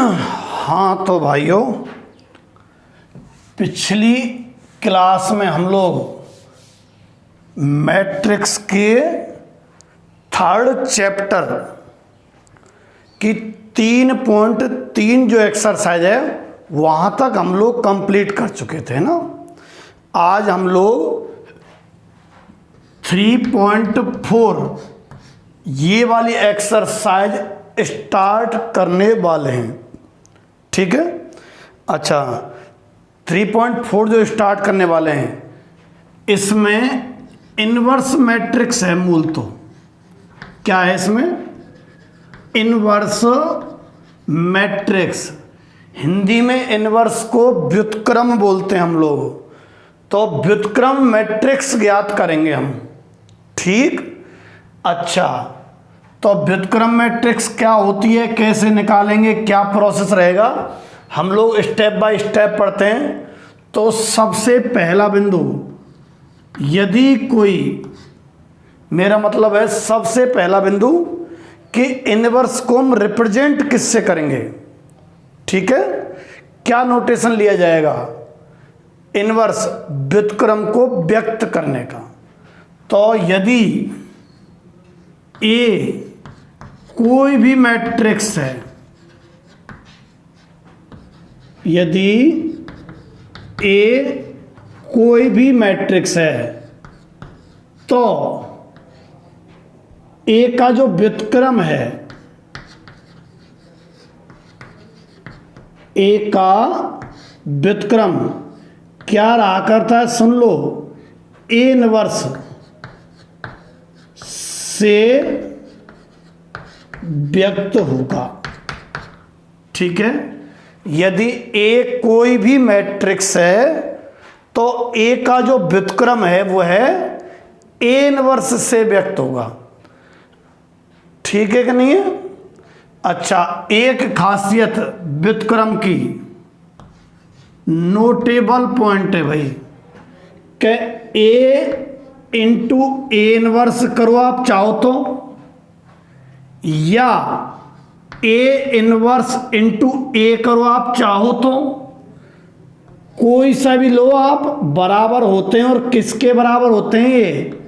हाँ तो भाइयों, पिछली क्लास में हम लोग मैट्रिक्स के थर्ड चैप्टर की 3.3 जो एक्सरसाइज है वहाँ तक हम लोग कंप्लीट कर चुके थे ना। आज हम लोग 3.4 ये वाली एक्सरसाइज स्टार्ट करने वाले हैं, ठीक है। अच्छा, 3.4 जो स्टार्ट करने वाले हैं इसमें इनवर्स मैट्रिक्स है। मूल तो क्या है इसमें? Inverse matrix. हिंदी में इनवर्स को व्युत्क्रम बोलते हैं हम लोग। तो व्युत्क्रम मैट्रिक्स ज्ञात करेंगे हम, ठीक। अच्छा, तो व्युत्क्रम मैट्रिक्स क्या होती है, कैसे निकालेंगे, क्या प्रोसेस रहेगा, हम लोग स्टेप बाय स्टेप पढ़ते हैं। तो सबसे पहला बिंदु, यदि कोई, मेरा मतलब है सबसे पहला बिंदु कि इनवर्स को हम रिप्रेजेंट किससे करेंगे, ठीक है। क्या नोटेशन लिया जाएगा इनवर्स व्युत्क्रम को व्यक्त करने का। तो यदि ए कोई भी मैट्रिक्स है, यदि ए कोई भी मैट्रिक्स है तो ए का जो व्युत्क्रम है, ए का व्युत्क्रम क्या रहा करता है, सुन लो, ए इनवर्स से व्यक्त होगा, ठीक है। यदि ए कोई भी मैट्रिक्स है तो ए का जो व्युत्क्रम है वो है ए इनवर्स से व्यक्त होगा, ठीक है कि नहीं है। अच्छा, एक खासियत व्युत्क्रम की, नोटेबल पॉइंट है भाई, कि ए इंटू ए इनवर्स करो आप चाहो तो, या ए इनवर्स इंटू ए करो आप चाहो तो, कोई सा भी लो आप, बराबर होते हैं। और किसके बराबर होते हैं? ये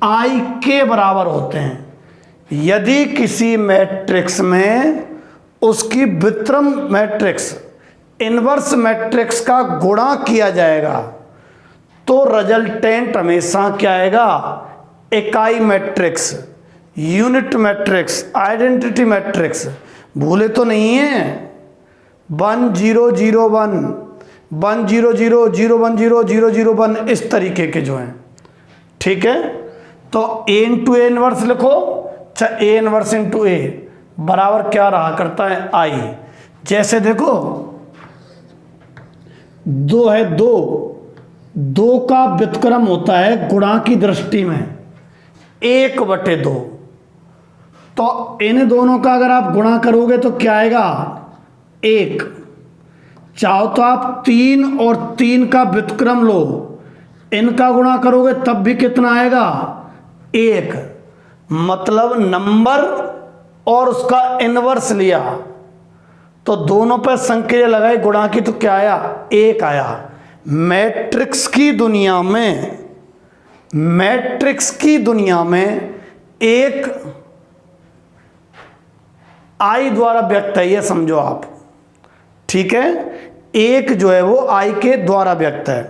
आई के बराबर होते हैं। यदि किसी मैट्रिक्स में उसकी व्युत्क्रम मैट्रिक्स इनवर्स मैट्रिक्स का गुणा किया जाएगा तो रिजल्टेंट हमेशा क्या आएगा? इकाई matrix, unit matrix, identity matrix. भूले तो नहीं है? 1 0 0 1 1 0 0 0 1 0 0 0 1 इस तरीके के जो हैं, ठीक है। तो ए इंटू ए इनवर्स लिखो, अच्छा ए इनवर्स इंटू ए बराबर क्या रहा करता है? आई। जैसे देखो, 2 है, 2 का व्युत्क्रम होता है गुणा की दृष्टि में 1/2। तो इन दोनों का अगर आप गुणा करोगे तो क्या आएगा? 1। चाहो तो आप 3 और 3 का व्युत्क्रम लो, इनका गुणा करोगे तब भी कितना आएगा? 1। मतलब नंबर और उसका इनवर्स लिया तो दोनों पर संक्रिया लगाई गुणा की तो क्या आया? 1 आया। मैट्रिक्स की दुनिया में, मैट्रिक्स की दुनिया में एक आई द्वारा व्यक्त है, ये समझो आप, ठीक है। एक जो है वो आई के द्वारा व्यक्त है।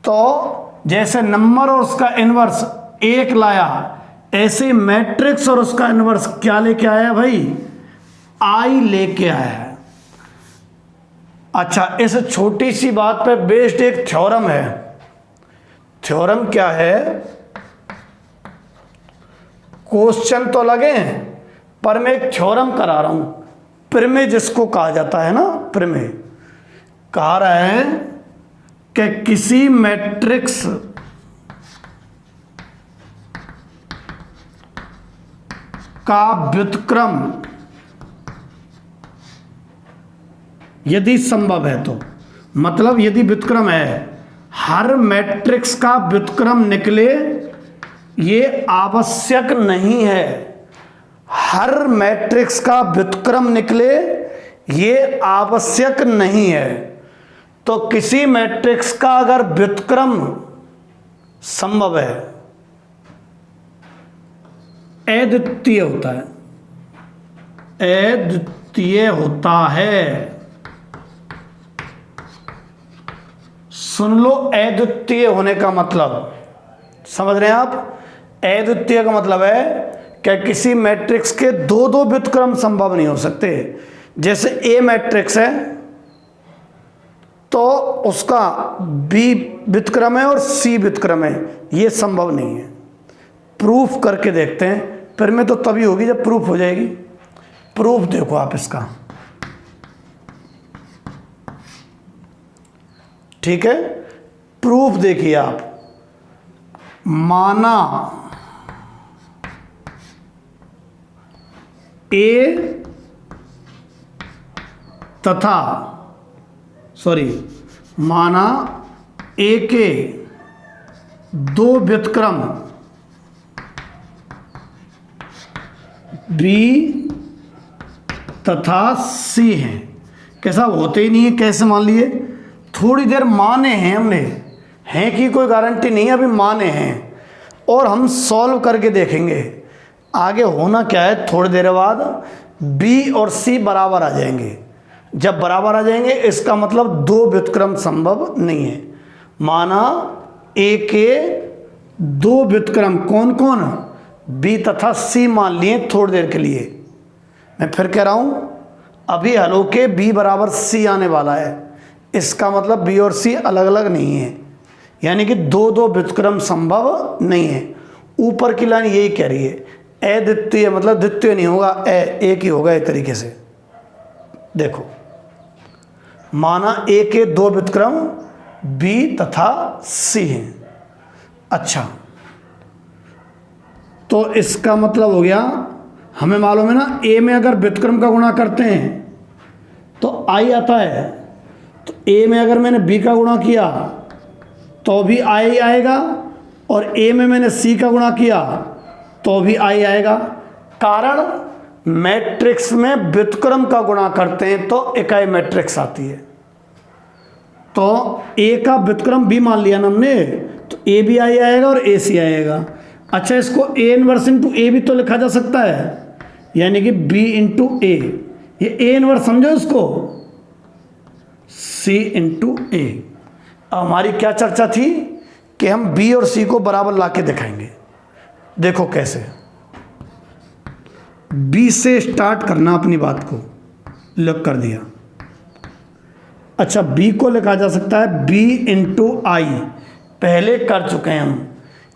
तो जैसे नंबर और उसका इनवर्स 1 लाया, ऐसे मैट्रिक्स और उसका इनवर्स क्या लेके आया भाई? आई लेके आया है। अच्छा, इस छोटी सी बात पे बेस्ड एक थ्योरम है। थ्योरम क्या है? क्वेश्चन तो लगे हैं पर मैं एक थ्योरम करा रहा हूं। प्रमेय जिसको कहा जाता है ना, प्रमेय कहा रहा है कि किसी मैट्रिक्स का व्युत्क्रम यदि संभव है तो, मतलब यदि व्युत्क्रम है, हर मैट्रिक्स का व्युत्क्रम निकले ये आवश्यक नहीं है। हर मैट्रिक्स का व्युत्क्रम निकले ये आवश्यक नहीं है। तो किसी मैट्रिक्स का अगर व्युत्क्रम संभव है, अद्वितीय होता है, अद्वितीय होता है, सुन लो, अद्वितीय होने का मतलब समझ रहे हैं आप? अद्वितीय का मतलब है कि किसी मैट्रिक्स के दो दो व्युत्क्रम संभव नहीं हो सकते। जैसे ए मैट्रिक्स है तो उसका बी व्युत्क्रम है और सी व्युत्क्रम है, ये संभव नहीं है। प्रूफ करके देखते हैं, फिर में तो तभी होगी जब प्रूफ हो जाएगी। प्रूफ देखो आप इसका, ठीक है? प्रूफ देखिए आप, माना ए तथा माना ए के दो व्युत्क्रम बी तथा सी हैं। कैसा होते ही नहीं है, कैसे मान लिए? थोड़ी देर माने हैं हमने, हैं कि कोई गारंटी नहीं है, अभी माने हैं और हम सॉल्व करके देखेंगे आगे होना क्या है। थोड़ी देर बाद बी और सी बराबर आ जाएंगे। जब बराबर आ जाएंगे इसका मतलब दो व्युत्क्रम संभव नहीं है। माना ए के दो व्युत्क्रम कौन कौन? बी तथा सी मान लिए थोड़ी देर के लिए। मैं फिर कह रहा हूं, अभी हल होके बी बराबर सी आने वाला है, इसका मतलब बी और सी अलग अलग नहीं है, यानी कि दो दो व्युत्क्रम संभव नहीं है। ऊपर की लाइन यही कह रही है, अद्वितीय मतलब द्वितीय नहीं होगा, एक ही होगा। एक तरीके से देखो, माना ए के दो व्युत्क्रम बी तथा सी हैं। अच्छा, तो इसका मतलब हो गया, हमें मालूम है ना, ए में अगर व्युत्क्रम का गुणा करते हैं तो आई आता है, तो ए में अगर मैंने बी का गुणा किया तो भी आई आएगा, और ए में मैंने सी का गुणा किया तो भी आई आएगा। कारण मैट्रिक्स में व्युत्क्रम का गुणा करते हैं तो इकाई मैट्रिक्स आती है। तो ए का व्युत्क्रम बी मान लिया ना हमने, तो ए भी आई आएगा और ए सी आएगा। अच्छा, इसको ए इनवर्स इंटू ए भी तो लिखा जा सकता है, यानी कि बी इंटू ए, ये ए इनवर्स समझो इसको, सी इंटू ए। अब हमारी क्या चर्चा थी कि हम बी और सी को बराबर लाके दिखाएंगे। देखो कैसे, बी से स्टार्ट करना अपनी बात को, लिख कर दिया। अच्छा, बी को लिखा जा सकता है बी इंटू आई, पहले कर चुके हैं हम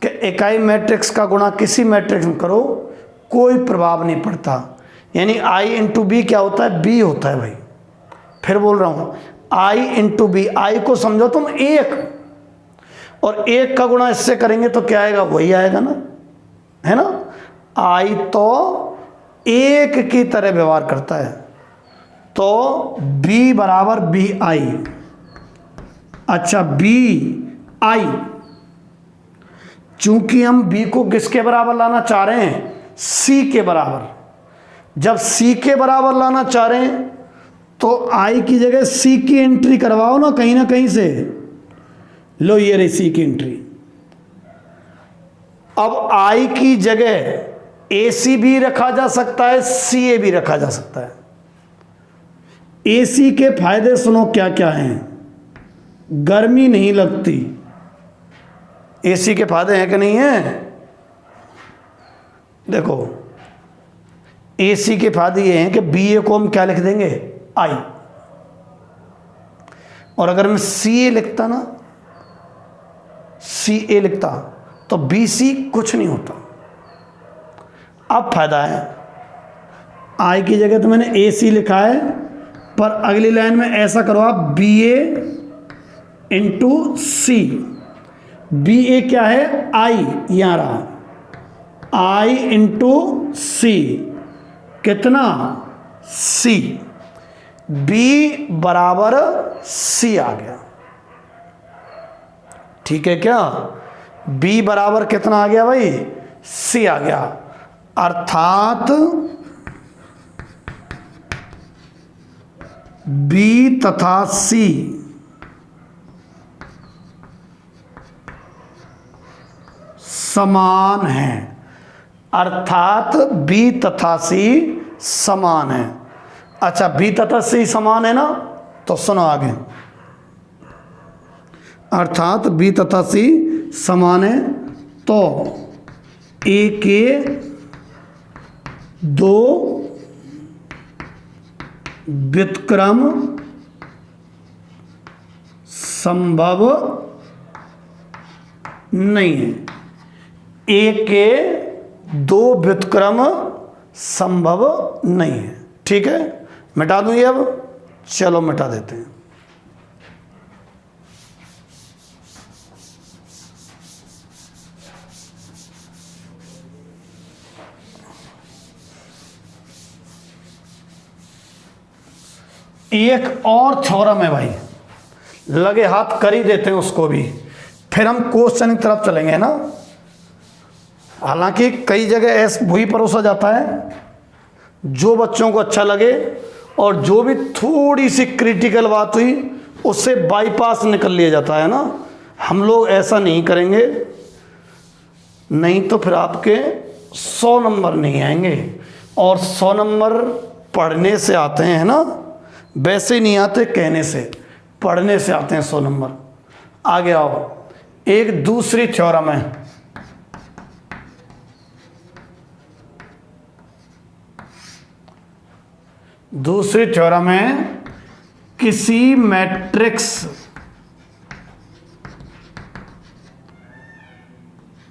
कि इकाई मैट्रिक्स का गुणा किसी मैट्रिक्स में करो कोई प्रभाव नहीं पड़ता, यानी आई इंटू बी क्या होता है? बी होता है भाई। फिर बोल रहा हूं, आई इंटू बी, आई को समझो तुम एक, और एक का गुणा इससे करेंगे तो क्या आएगा? वही आएगा ना, है ना? आई तो एक की तरह व्यवहार करता है, तो बी बराबर बी आई। अच्छा, बी आई, चूंकि हम बी को किसके बराबर लाना चाह रहे हैं? सी के बराबर। जब सी के बराबर लाना चाह रहे हैं तो आई की जगह सी की एंट्री करवाओ ना कहीं से। लो, ये रही सी की एंट्री। अब आई की जगह ए सी भी रखा जा सकता है, सी ए भी रखा जा सकता है। ए सी के फायदे सुनो क्या क्या हैं। गर्मी नहीं लगती, एसी के फायदे हैं कि नहीं है? देखो, एसी के फायदे ये हैं कि बी ए को हम क्या लिख देंगे? आई। और अगर मैं सी ए लिखता ना, सी ए लिखता तो बी सी कुछ नहीं होता। अब फायदा है, आई की जगह तो मैंने ए सी लिखा है, पर अगली लाइन में ऐसा करो आप, बी ए इंटू सी। बी ए क्या है? आई, यहां रहा, आई इंटू सी, कितना? सी। बी बराबर सी आ गया, ठीक है क्या? बी बराबर कितना आ गया भाई? सी आ गया। अर्थात बी तथा सी समान हैं, अर्थात बी तथा सी समान है। अच्छा, बी तथा सी समान है ना, तो सुनो आगे, अर्थात बी तथा सी समान है तो ए के दो व्युत्क्रम संभव नहीं है। ए के दो व्युत्क्रम संभव नहीं है। ठीक है, मिटा दूं ये अब, चलो मिटा देते हैं। एक और थ्योरम है भाई, लगे हाथ कर ही देते हैं उसको भी, फिर हम क्वेश्चन की तरफ चलेंगे ना। हालांकि कई जगह ऐसे वही परोसा जाता है जो बच्चों को अच्छा लगे, और जो भी थोड़ी सी क्रिटिकल बात हुई उससे बाईपास निकल लिया जाता है ना। हम लोग ऐसा नहीं करेंगे, नहीं तो फिर आपके 100 नंबर नहीं आएंगे। और 100 नंबर पढ़ने से आते हैं ना, वैसे नहीं आते कहने से, पढ़ने से आते हैं 100 नंबर। आगे आओ, एक दूसरी थ्योरम है, दूसरी थ्योरम है, किसी मैट्रिक्स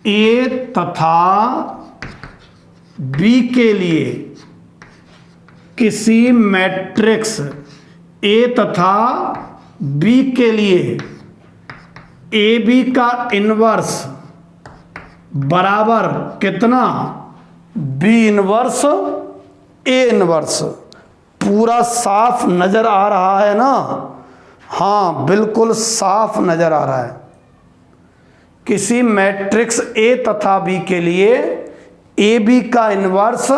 ए तथा बी के लिए, किसी मैट्रिक्स ए तथा बी के लिए ए बी का इन्वर्स बराबर कितना, बी इन्वर्स ए इन्वर्स। पूरा साफ नजर आ रहा है ना? हाँ, बिल्कुल साफ नजर आ रहा है। किसी मैट्रिक्स ए तथा बी के लिए ए बी का इन्वर्स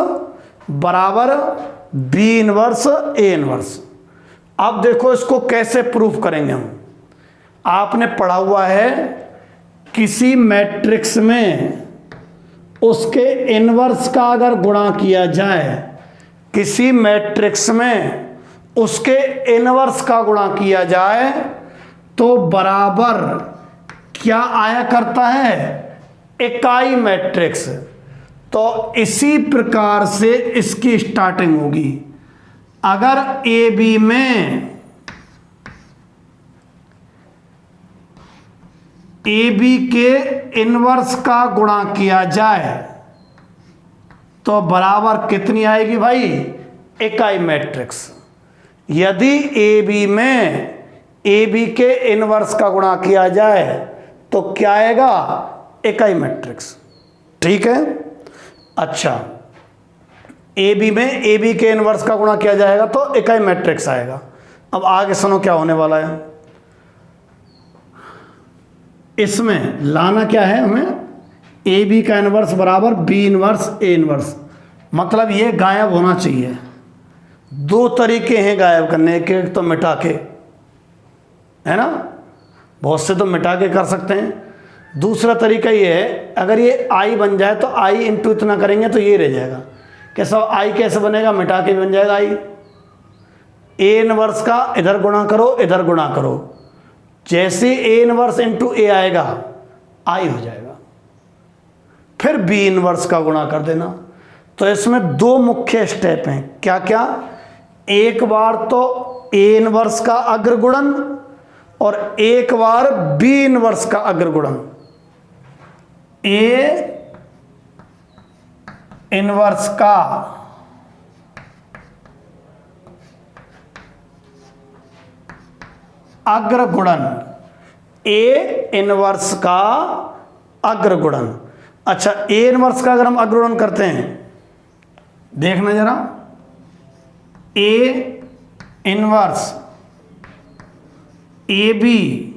बराबर बी इन्वर्स ए इन्वर्स। अब देखो इसको कैसे प्रूफ करेंगे हम। आपने पढ़ा हुआ है, किसी मैट्रिक्स में उसके इन्वर्स का अगर गुणा किया जाए, किसी मैट्रिक्स में उसके इन्वर्स का गुणा किया जाए तो बराबर क्या आया करता है, इकाई मैट्रिक्स। तो इसी प्रकार से इसकी स्टार्टिंग होगी। अगर ए बी में ए बी के इन्वर्स का गुणा किया जाए तो बराबर कितनी आएगी भाई, इकाई मैट्रिक्स। यदि ए बी में ए बी के इन्वर्स का गुणा किया जाए तो क्या आएगा, इकाई मैट्रिक्स। ठीक है। अच्छा, ए बी में ए बी के इन्वर्स का गुणा किया जाएगा तो इकाई मैट्रिक्स आएगा। अब आगे सुनो क्या होने वाला है। इसमें लाना क्या है हमें, ए बी का इन्वर्स बराबर बी इन्वर्स ए इन्वर्स। मतलब ये गायब होना चाहिए। दो तरीके हैं गायब करने के, एक तो मिटा के, है ना, बहुत से तो मिटा के कर सकते हैं। दूसरा तरीका ये है, अगर ये आई बन जाए तो आई इंटू इतना करेंगे तो ये रह जाएगा। कैसा आई कैसे बनेगा, मिटा के बन जाएगा आई। ए इनवर्स का इधर गुणा करो, इधर गुणा करो, जैसे ए इनवर्स इंटू ए आएगा आई हो जाएगा। फिर बी इनवर्स का गुणा कर देना। तो इसमें दो मुख्य स्टेप हैं। क्या क्या, एक बार तो ए इनवर्स का अग्रगुणन और एक बार बी इनवर्स का अग्रगुणन। ए इनवर्स का अग्रगुणन, ए इनवर्स का अग्रगुणन। अच्छा, ए इनवर्स का अगर हम अग्रगुणन करते हैं, देखना जरा, ए इनवर्स ए बी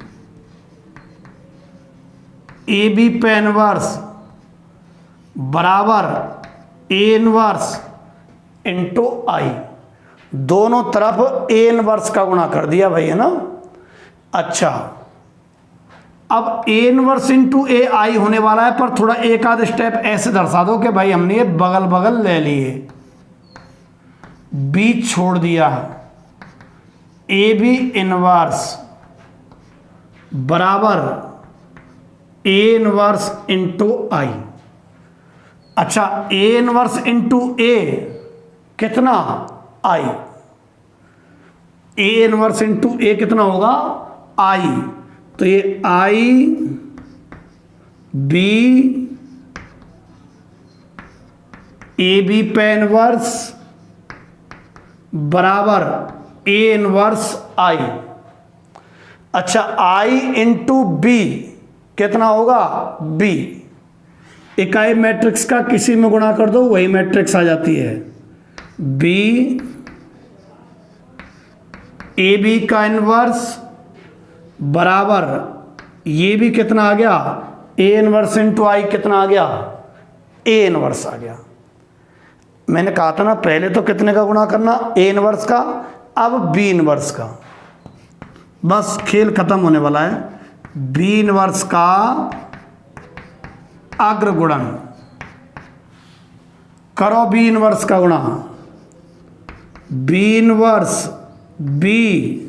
पे इनवर्स बराबर ए इनवर्स इंटू आई। दोनों तरफ ए इनवर्स का गुणा कर दिया भाई, है ना। अच्छा, अब ए इनवर्स इंटू ए आई होने वाला है, पर थोड़ा एक आध स्टेप ऐसे दर्शा दो कि भाई हमने ये बगल बगल ले लिए, बीच छोड़ दिया, ए बी इनवर्स बराबर ए इनवर्स इंटू आई। अच्छा, ए इनवर्स इंटू ए कितना, आई, ए इनवर्स इंटू ए कितना होगा, आई, तो ये आई बी ए बी पे इनवर्स बराबर ए इनवर्स आई। अच्छा, आई इंटू बी कितना होगा, बी, इकाई मैट्रिक्स का किसी में गुणा कर दो वही मैट्रिक्स आ जाती है, बी ए बी का इनवर्स बराबर ये भी कितना आ गया, ए इनवर्स इंटू आई कितना आ गया, ए इनवर्स आ गया। मैंने कहा था ना पहले तो कितने का गुणा करना, ए इनवर्स का, अब बी इनवर्स का, बस खेल खत्म होने वाला है। बी इनवर्स का अग्रगुणन करो, बी इनवर्स का गुणा, B inverse B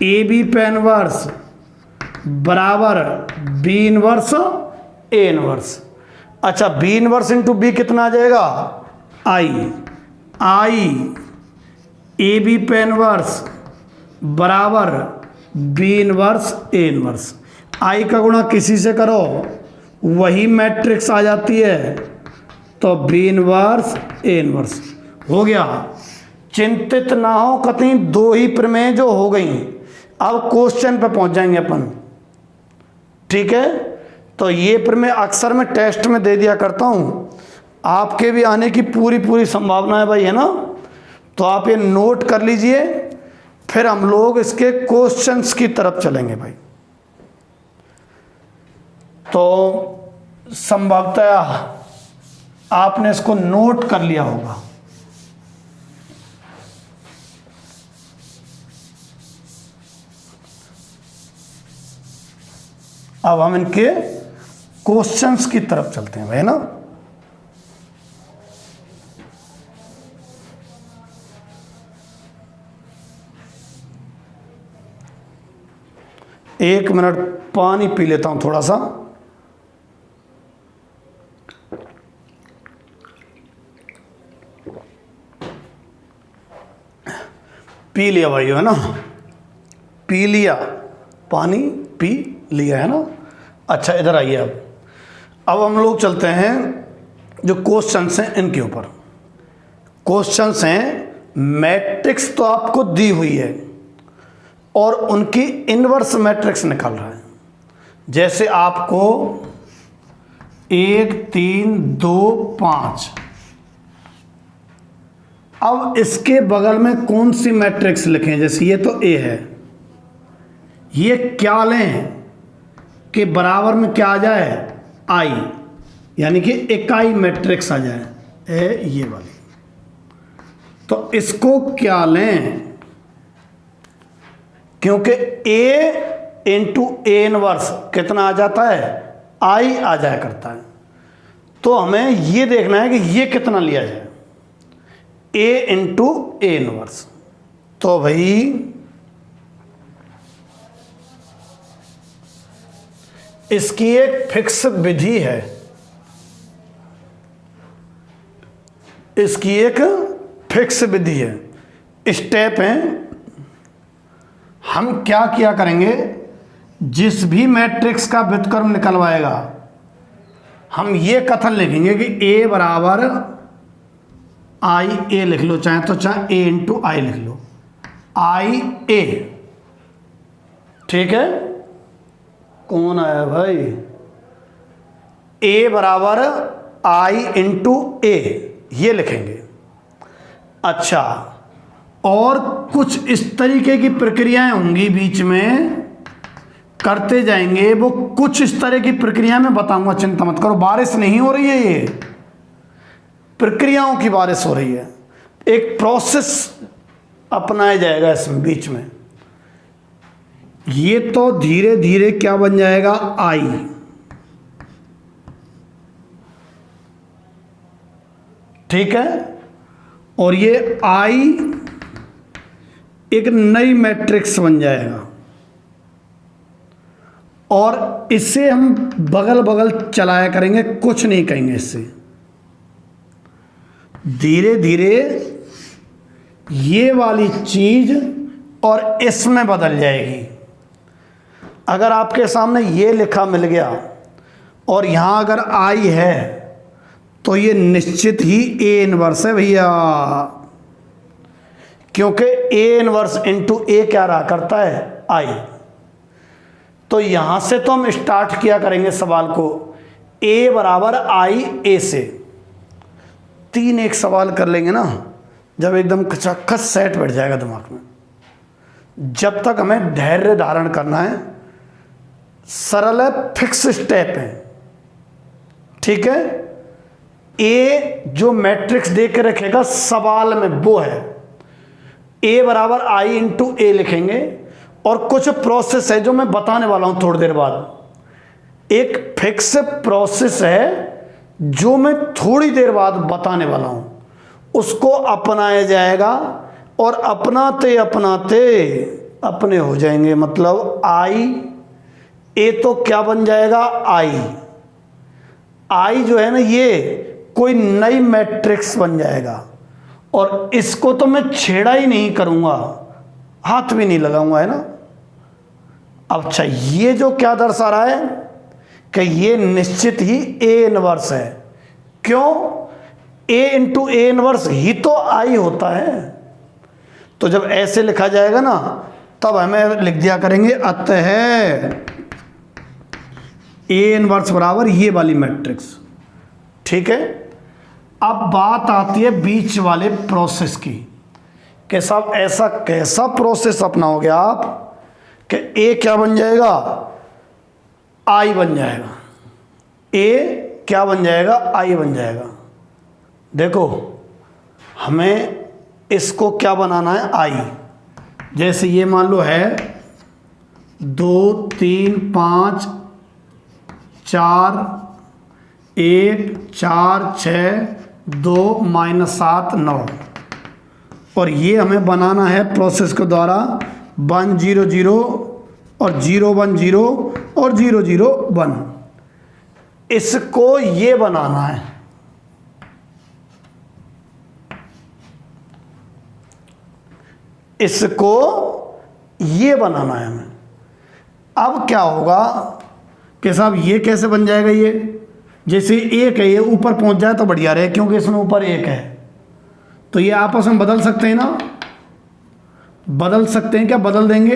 A B पे इनवर्स बराबर बी इनवर्स ए इनवर्स। अच्छा, बी इनवर्स इंटू बी कितना आ जाएगा, आई, आई ए बी पे इनवर्स बराबर B inverse A inverse. I का गुणा किसी से करो वही मैट्रिक्स आ जाती है, तो बी इनवर्स ए इनवर्स हो गया। चिंतित ना हो, कतई दो ही प्रमेय जो हो गई। अब क्वेश्चन पे पहुंच जाएंगे अपन, ठीक है। तो ये प्रमेय अक्सर मैं टेस्ट में दे दिया करता हूं, आपके भी आने की पूरी संभावना है भाई, है ना। तो आप ये नोट कर लीजिए, फिर हम लोग इसके क्वेश्चंस की तरफ चलेंगे भाई। तो संभवतः आपने इसको नोट कर लिया होगा। अब हम इनके क्वेश्चंस की तरफ चलते हैं भाई, ना। एक मिनट पानी पी लेता हूं थोड़ा सा। पी लिया भाइयों, है ना, पी लिया, पानी पी लिया, है ना। अच्छा, इधर आइए। अब हम लोग चलते हैं जो क्वेश्चंस हैं इनके ऊपर। क्वेश्चंस हैं, मैट्रिक्स तो आपको दी हुई है और उनकी इनवर्स मैट्रिक्स निकाल रहा है। जैसे आपको 1 3 2 5, अब इसके बगल में कौन सी मैट्रिक्स लिखें। जैसे ये तो ए है, ये क्या लें कि बराबर में क्या आ जाए, आई, यानी कि इकाई मैट्रिक्स आ जाए, ए ये वाली। तो इसको क्या लें, क्योंकि ए इंटू ए इनवर्स कितना आ जाता है, आई आ जाया करता है। तो हमें ये देखना है कि ये कितना लिया जाए, ए इंटू ए इनवर्स। तो भाई इसकी एक फिक्स विधि है, इसकी एक फिक्स विधि है, स्टेप है। हम क्या किया करेंगे, जिस भी मैट्रिक्स का व्युत्क्रम निकलवाएगा हम ये कथन लिखेंगे कि ए बराबर आई ए लिख लो, चाहे तो चाहे ए इंटू आई लिख लो, आई ए, ठीक है। कौन आया भाई, ए बराबर आई इंटू ए, ये लिखेंगे। अच्छा, और कुछ इस तरीके की प्रक्रियाएं होंगी बीच में, करते जाएंगे। वो कुछ इस तरह की प्रक्रिया में बताऊंगा, चिंता मत करो। बारिश नहीं हो रही है, ये प्रक्रियाओं की बारिश हो रही है। एक प्रोसेस अपनाया जाएगा इसमें बीच में। ये तो धीरे धीरे क्या बन जाएगा, आई। ठीक है, और ये आई एक नई मैट्रिक्स बन जाएगा और इससे हम बगल बगल चलाया करेंगे, कुछ नहीं कहेंगे इससे। धीरे धीरे ये वाली चीज और इसमें बदल जाएगी। अगर आपके सामने ये लिखा मिल गया और यहां अगर आई है तो ये निश्चित ही ए इनवर्स है भैया, क्योंकि ए इनवर्स इंटू ए क्या रहा करता है, आई। तो यहां से तो हम स्टार्ट किया करेंगे सवाल को, ए बराबर आई ए से। 3 एक सवाल कर लेंगे ना, जब एकदम खचाखच सेट बैठ जाएगा दिमाग में। जब तक हमें धैर्य धारण करना है, सरल है, फिक्स स्टेप है। ठीक है, ए जो मैट्रिक्स दे के रखेगा सवाल में वो है, ए बराबर आई इंटू ए लिखेंगे और कुछ प्रोसेस है जो मैं बताने वाला हूं थोड़ी देर बाद। एक फिक्स प्रोसेस है जो मैं थोड़ी देर बाद बताने वाला हूं, उसको अपनाया जाएगा और अपनाते अपनाते अपने हो जाएंगे। मतलब आई, ए तो क्या बन जाएगा, आई। आई जो है ना, ये कोई नई मैट्रिक्स बन जाएगा और इसको तो मैं छेड़ा ही नहीं करूंगा, हाथ भी नहीं लगाऊंगा, है ना। अच्छा, ये जो क्या दर्शा रहा है कि ये निश्चित ही ए इनवर्स है। क्यों, ए इंटू ए इनवर्स ही तो आई होता है। तो जब ऐसे लिखा जाएगा ना, तब हमें लिख दिया करेंगे अतः ए इनवर्स बराबर ये वाली मैट्रिक्स। ठीक है, अब बात आती है बीच वाले प्रोसेस की कि साहब ऐसा कैसा प्रोसेस अपनाओगे आप कि ए क्या बन जाएगा, आई बन जाएगा। ए क्या बन जाएगा, आई बन जाएगा। देखो, हमें इसको क्या बनाना है, आई। जैसे ये मान लो है 2 3 5 4 1 4 6 2 -7 9, और ये हमें बनाना है प्रोसेस के द्वारा 1 0 0 और 0 1 0 और 0 0 1। इसको ये बनाना है। इसको ये बनाना है हमें। अब क्या होगा कि साहब ये कैसे बन जाएगा, ये जैसे एक है, ये ऊपर पहुंच जाए तो बढ़िया रहे, क्योंकि इसमें ऊपर एक है, तो ये आपस में बदल सकते हैं ना, बदल सकते हैं। क्या बदल देंगे?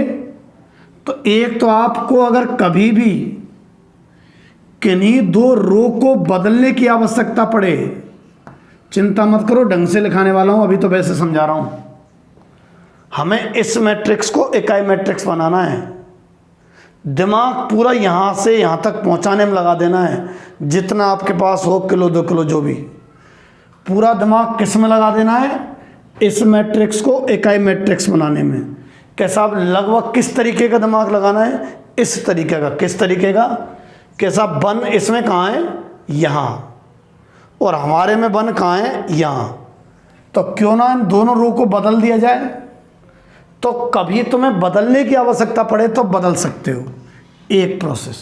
तो एक तो आपको अगर कभी भी किन्हीं 2 रो को बदलने की आवश्यकता पड़े, चिंता मत करो, ढंग से लिखाने वाला हूं, अभी तो वैसे समझा रहा हूं। हमें इस मैट्रिक्स को इकाई मैट्रिक्स बनाना है। दिमाग पूरा यहां से यहां तक पहुंचाने में लगा देना है, जितना आपके पास हो, किलो 2 किलो जो भी, पूरा दिमाग किस में लगा देना है, इस मैट्रिक्स को इकाई मैट्रिक्स बनाने में। कैसा, लगभग किस तरीके का दिमाग लगाना है, इस तरीके का। किस तरीके का? कैसा, 1 इसमें कहाँ है, यहाँ, और हमारे में 1 कहाँ है, यहाँ। तो क्यों ना इन दोनों रो को बदल दिया जाए। तो कभी तुम्हें बदलने की आवश्यकता पड़े तो बदल सकते हो, एक प्रोसेस।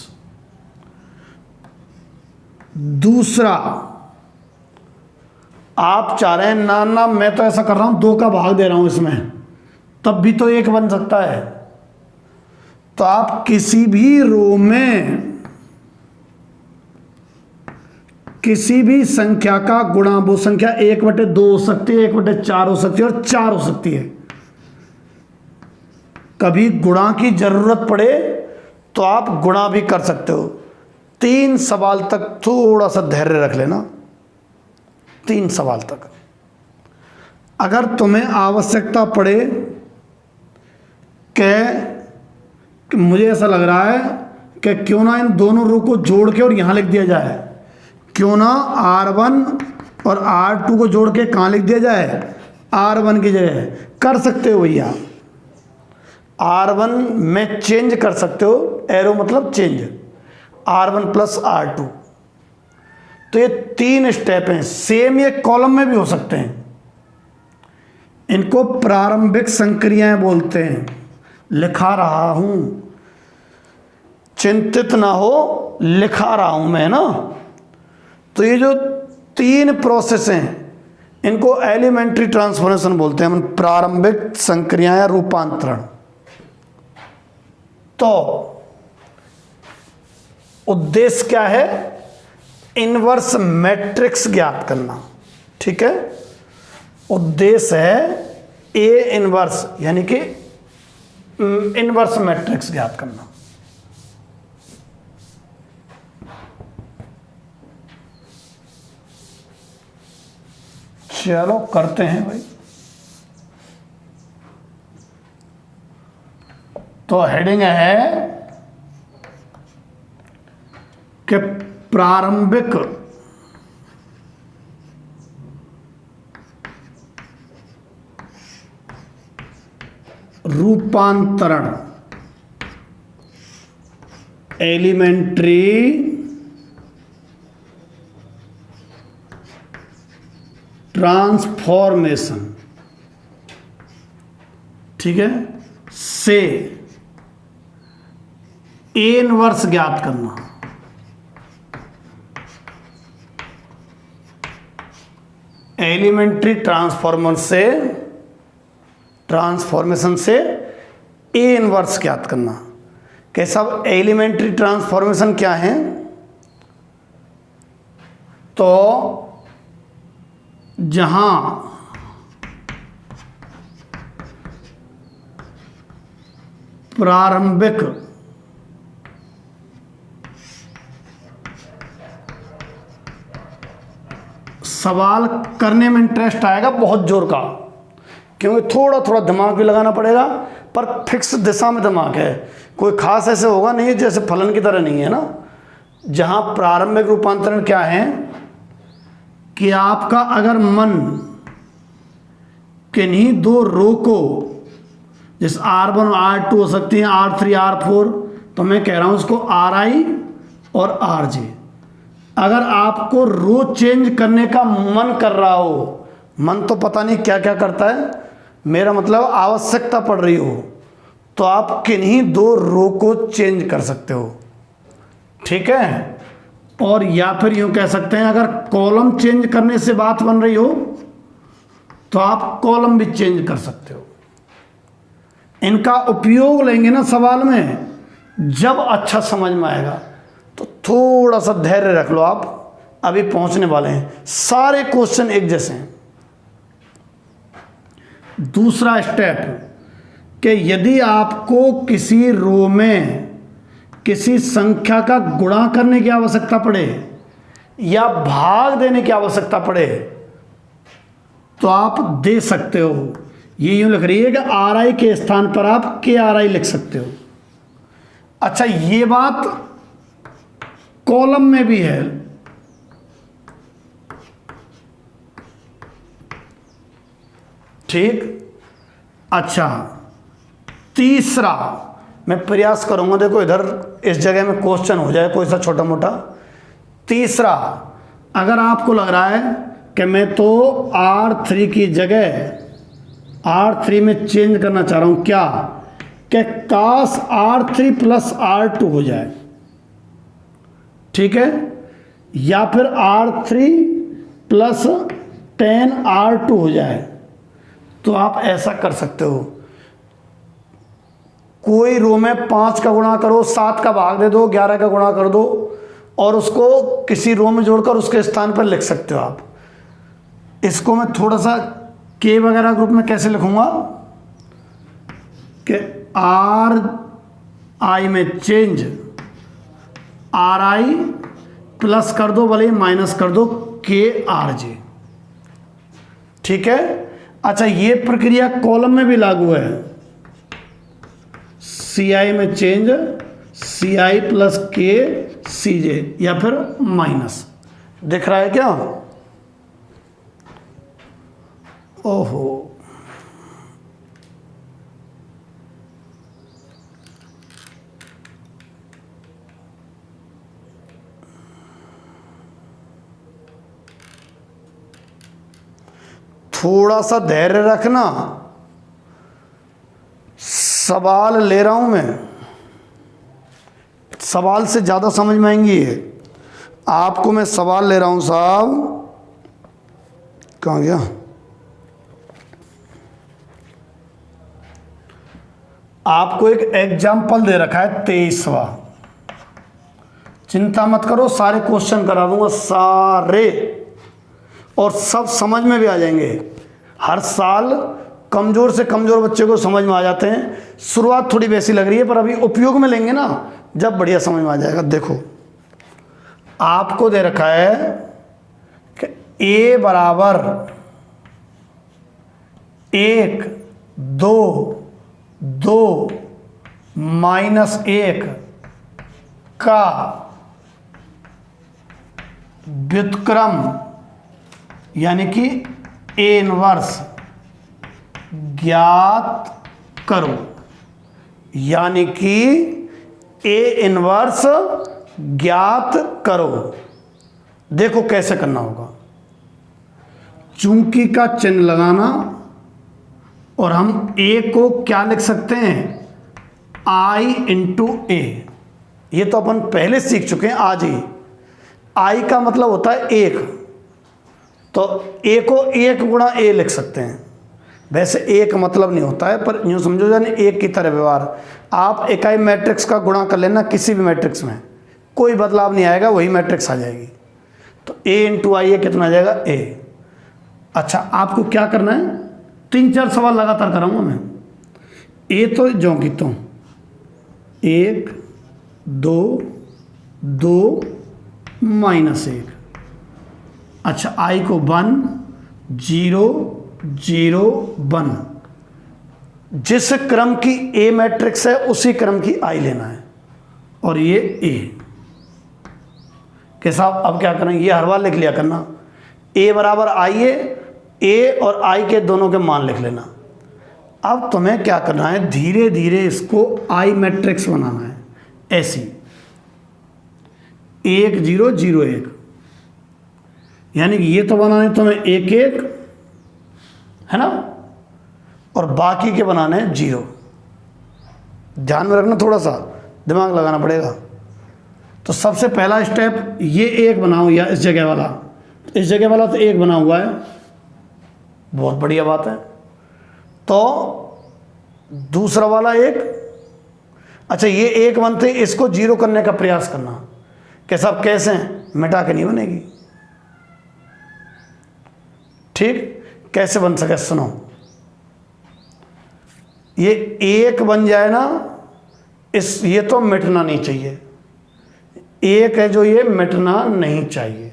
दूसरा, आप चाह रहे हैं ना ना मैं तो ऐसा कर रहा हूं, 2 का भाग दे रहा हूं इसमें, तब भी तो 1 बन सकता है। तो आप किसी भी रो में किसी भी संख्या का गुणा, वो संख्या 1/2 हो सकती है, 1/4 हो सकती है और 4 हो सकती है। कभी गुणा की जरूरत पड़े तो आप गुणा भी कर सकते हो। 3 सवाल तक थोड़ा सा धैर्य रख लेना, 3 सवाल तक। अगर तुम्हें आवश्यकता पड़े कि मुझे ऐसा लग रहा है कि क्यों ना इन दोनों रो को जोड़ के और यहां लिख दिया जाए, क्यों ना R1 और R2 को जोड़ के कहां लिख दिया जाए, R1 की जगह कर सकते हो भैया, R1 में चेंज कर सकते हो, एरो मतलब चेंज, R1 प्लस R2। तो ये 3 स्टेप हैं, सेम ये कॉलम में भी हो सकते हैं। इनको प्रारंभिक संक्रियाएं बोलते हैं। लिखा रहा हूं, चिंतित ना हो, लिखा रहा हूं मैं ना। तो ये जो 3 प्रोसेस हैं इनको एलिमेंट्री ट्रांसफॉर्मेशन बोलते हैं, प्रारंभिक संक्रिया या रूपांतरण। तो उद्देश्य क्या है? इनवर्स मैट्रिक्स ज्ञात करना। ठीक है, उद्देश्य है ए इनवर्स यानी कि इनवर्स मैट्रिक्स ज्ञात करना। चलो करते हैं भाई। तो हेडिंग है कि प्रारंभिक रूपांतरण, एलिमेंट्री ट्रांसफॉर्मेशन, ठीक है, से ए इनवर्स ज्ञात करना। एलिमेंट्री ट्रांसफॉर्मेशन से ए इनवर्स ज्ञात करना। कैसा? एलिमेंट्री ट्रांसफॉर्मेशन क्या है? तो जहां प्रारंभिक सवाल करने में इंटरेस्ट आएगा बहुत जोर का, क्योंकि थोड़ा थोड़ा दिमाग भी लगाना पड़ेगा, पर फिक्स दिशा में दिमाग है, कोई खास ऐसे होगा नहीं जैसे फलन की तरह नहीं है ना। जहां प्रारंभिक रूपांतरण क्या है कि आपका अगर मन किन्हीं 2 रो को, जैसे R1 और R2 हो सकती हैं, R3 R4, तो मैं कह रहा हूं उसको RI और RJ। अगर आपको रो चेंज करने का मन कर रहा हो, मन तो पता नहीं क्या क्या करता है, मेरा मतलब आवश्यकता पड़ रही हो, तो आप किन्हीं 2 रो को चेंज कर सकते हो। ठीक है, और या फिर यूं कह सकते हैं अगर कॉलम चेंज करने से बात बन रही हो तो आप कॉलम भी चेंज कर सकते हो। इनका उपयोग लेंगे ना सवाल में, जब अच्छा समझ में आएगा। तो थोड़ा सा धैर्य रख लो, आप अभी पहुंचने वाले हैं। सारे क्वेश्चन एक जैसे हैं। दूसरा स्टेप कि यदि आपको किसी रो में किसी संख्या का गुणा करने की आवश्यकता पड़े या भाग देने की आवश्यकता पड़े तो आप दे सकते हो। ये यूं लिख रही है कि RI के स्थान पर आप KRI लिख सकते हो। अच्छा, ये बात कॉलम में भी है। ठीक, अच्छा, तीसरा मैं प्रयास करूंगा, देखो इधर इस जगह में क्वेश्चन हो जाए कोई सा छोटा मोटा। तीसरा, अगर आपको लग रहा है कि मैं तो R3 की जगह R3 में चेंज करना चाह रहा हूं, क्या कि काश R3 प्लस R2 हो जाए, ठीक है, या फिर R3 प्लस 10R2 हो जाए, तो आप ऐसा कर सकते हो। कोई रो में 5 का गुणा करो, 7 का भाग दे दो, 11 का गुणा कर दो और उसको किसी रो में जोड़कर उसके स्थान पर लिख सकते हो आप। इसको मैं थोड़ा सा K वगैरह ग्रुप में कैसे लिखूंगा कि RI में चेंज, RI प्लस कर दो, भले माइनस कर दो KRJ। ठीक है, अच्छा, ये प्रक्रिया कॉलम में भी लागू है। CI में चेंज CI प्लस KCJ या फिर माइनस, दिख रहा है क्या? ओहो, थोड़ा सा धैर्य रखना, सवाल ले रहा हूं मैं, सवाल से ज़्यादा समझ में आएंगी ये आपको। मैं सवाल ले रहा हूं साहब, कहाँ गया? आपको एक एग्जाम्पल दे रखा है 23वां। चिंता मत करो, सारे क्वेश्चन करा दूंगा सारे, और सब समझ में भी आ जाएंगे। हर साल कमज़ोर से कमज़ोर बच्चे को समझ में आ जाते हैं। शुरुआत थोड़ी वैसी लग रही है, पर अभी उपयोग में लेंगे ना, जब बढ़िया समझ में आ जाएगा। देखो, आपको दे रखा है कि a बराबर 1, 2, 2 -1 का व्युत्क्रम यानी कि a इनवर्स ज्ञात करो, यानी कि a इनवर्स ज्ञात करो। देखो कैसे करना होगा। चूंकि का चिन्ह लगाना, और हम a को क्या लिख सकते हैं? i into a। ये तो अपन पहले सीख चुके हैं आज ही। i का मतलब होता है 1, तो a को 1 गुणा a लिख सकते हैं। वैसे एक मतलब नहीं होता है, पर यूँ समझो जाने एक की तरह व्यवहार। आप इकाई मैट्रिक्स का गुणा कर लेना किसी भी मैट्रिक्स में, कोई बदलाव नहीं आएगा, वही मैट्रिक्स आ जाएगी। तो a इंटू आई कितना आ जाएगा? a। अच्छा, आपको क्या करना है? 3-4 सवाल लगातार कराऊंगा मैं। a तो जो की तो 1, 2, 2 -1। अच्छा, i को 1, 0, 0, 1। जिस क्रम की a मैट्रिक्स है उसी क्रम की i लेना है, और ये a के साथ। अब क्या करेंगे? ये हर बार लिख लिया करना, a बराबर i है, a और i के दोनों के मान लिख लेना। अब तुम्हें क्या करना है? धीरे धीरे इसको i मैट्रिक्स बनाना है, ऐसी 1, 0, 0, 1। यानी कि ये तो बनाने तुम्हें 1, 1 है ना, और बाकी के बनाने हैं 0। ध्यान में रखना, थोड़ा सा दिमाग लगाना पड़ेगा। तो सबसे पहला स्टेप, ये 1 बनाओ, या इस जगह वाला, इस जगह वाला तो 1 बना हुआ है, बहुत बढ़िया बात है। तो दूसरा वाला 1, अच्छा ये 1 बनते इसको 0 करने का प्रयास करना। कैसा? कैसे? मिटा के नहीं बनेगी। ठीक, कैसे बन सके? सुनो, ये 1 बन जाए ना, ये तो मिटना नहीं चाहिए। 1 है जो, ये मिटना नहीं चाहिए।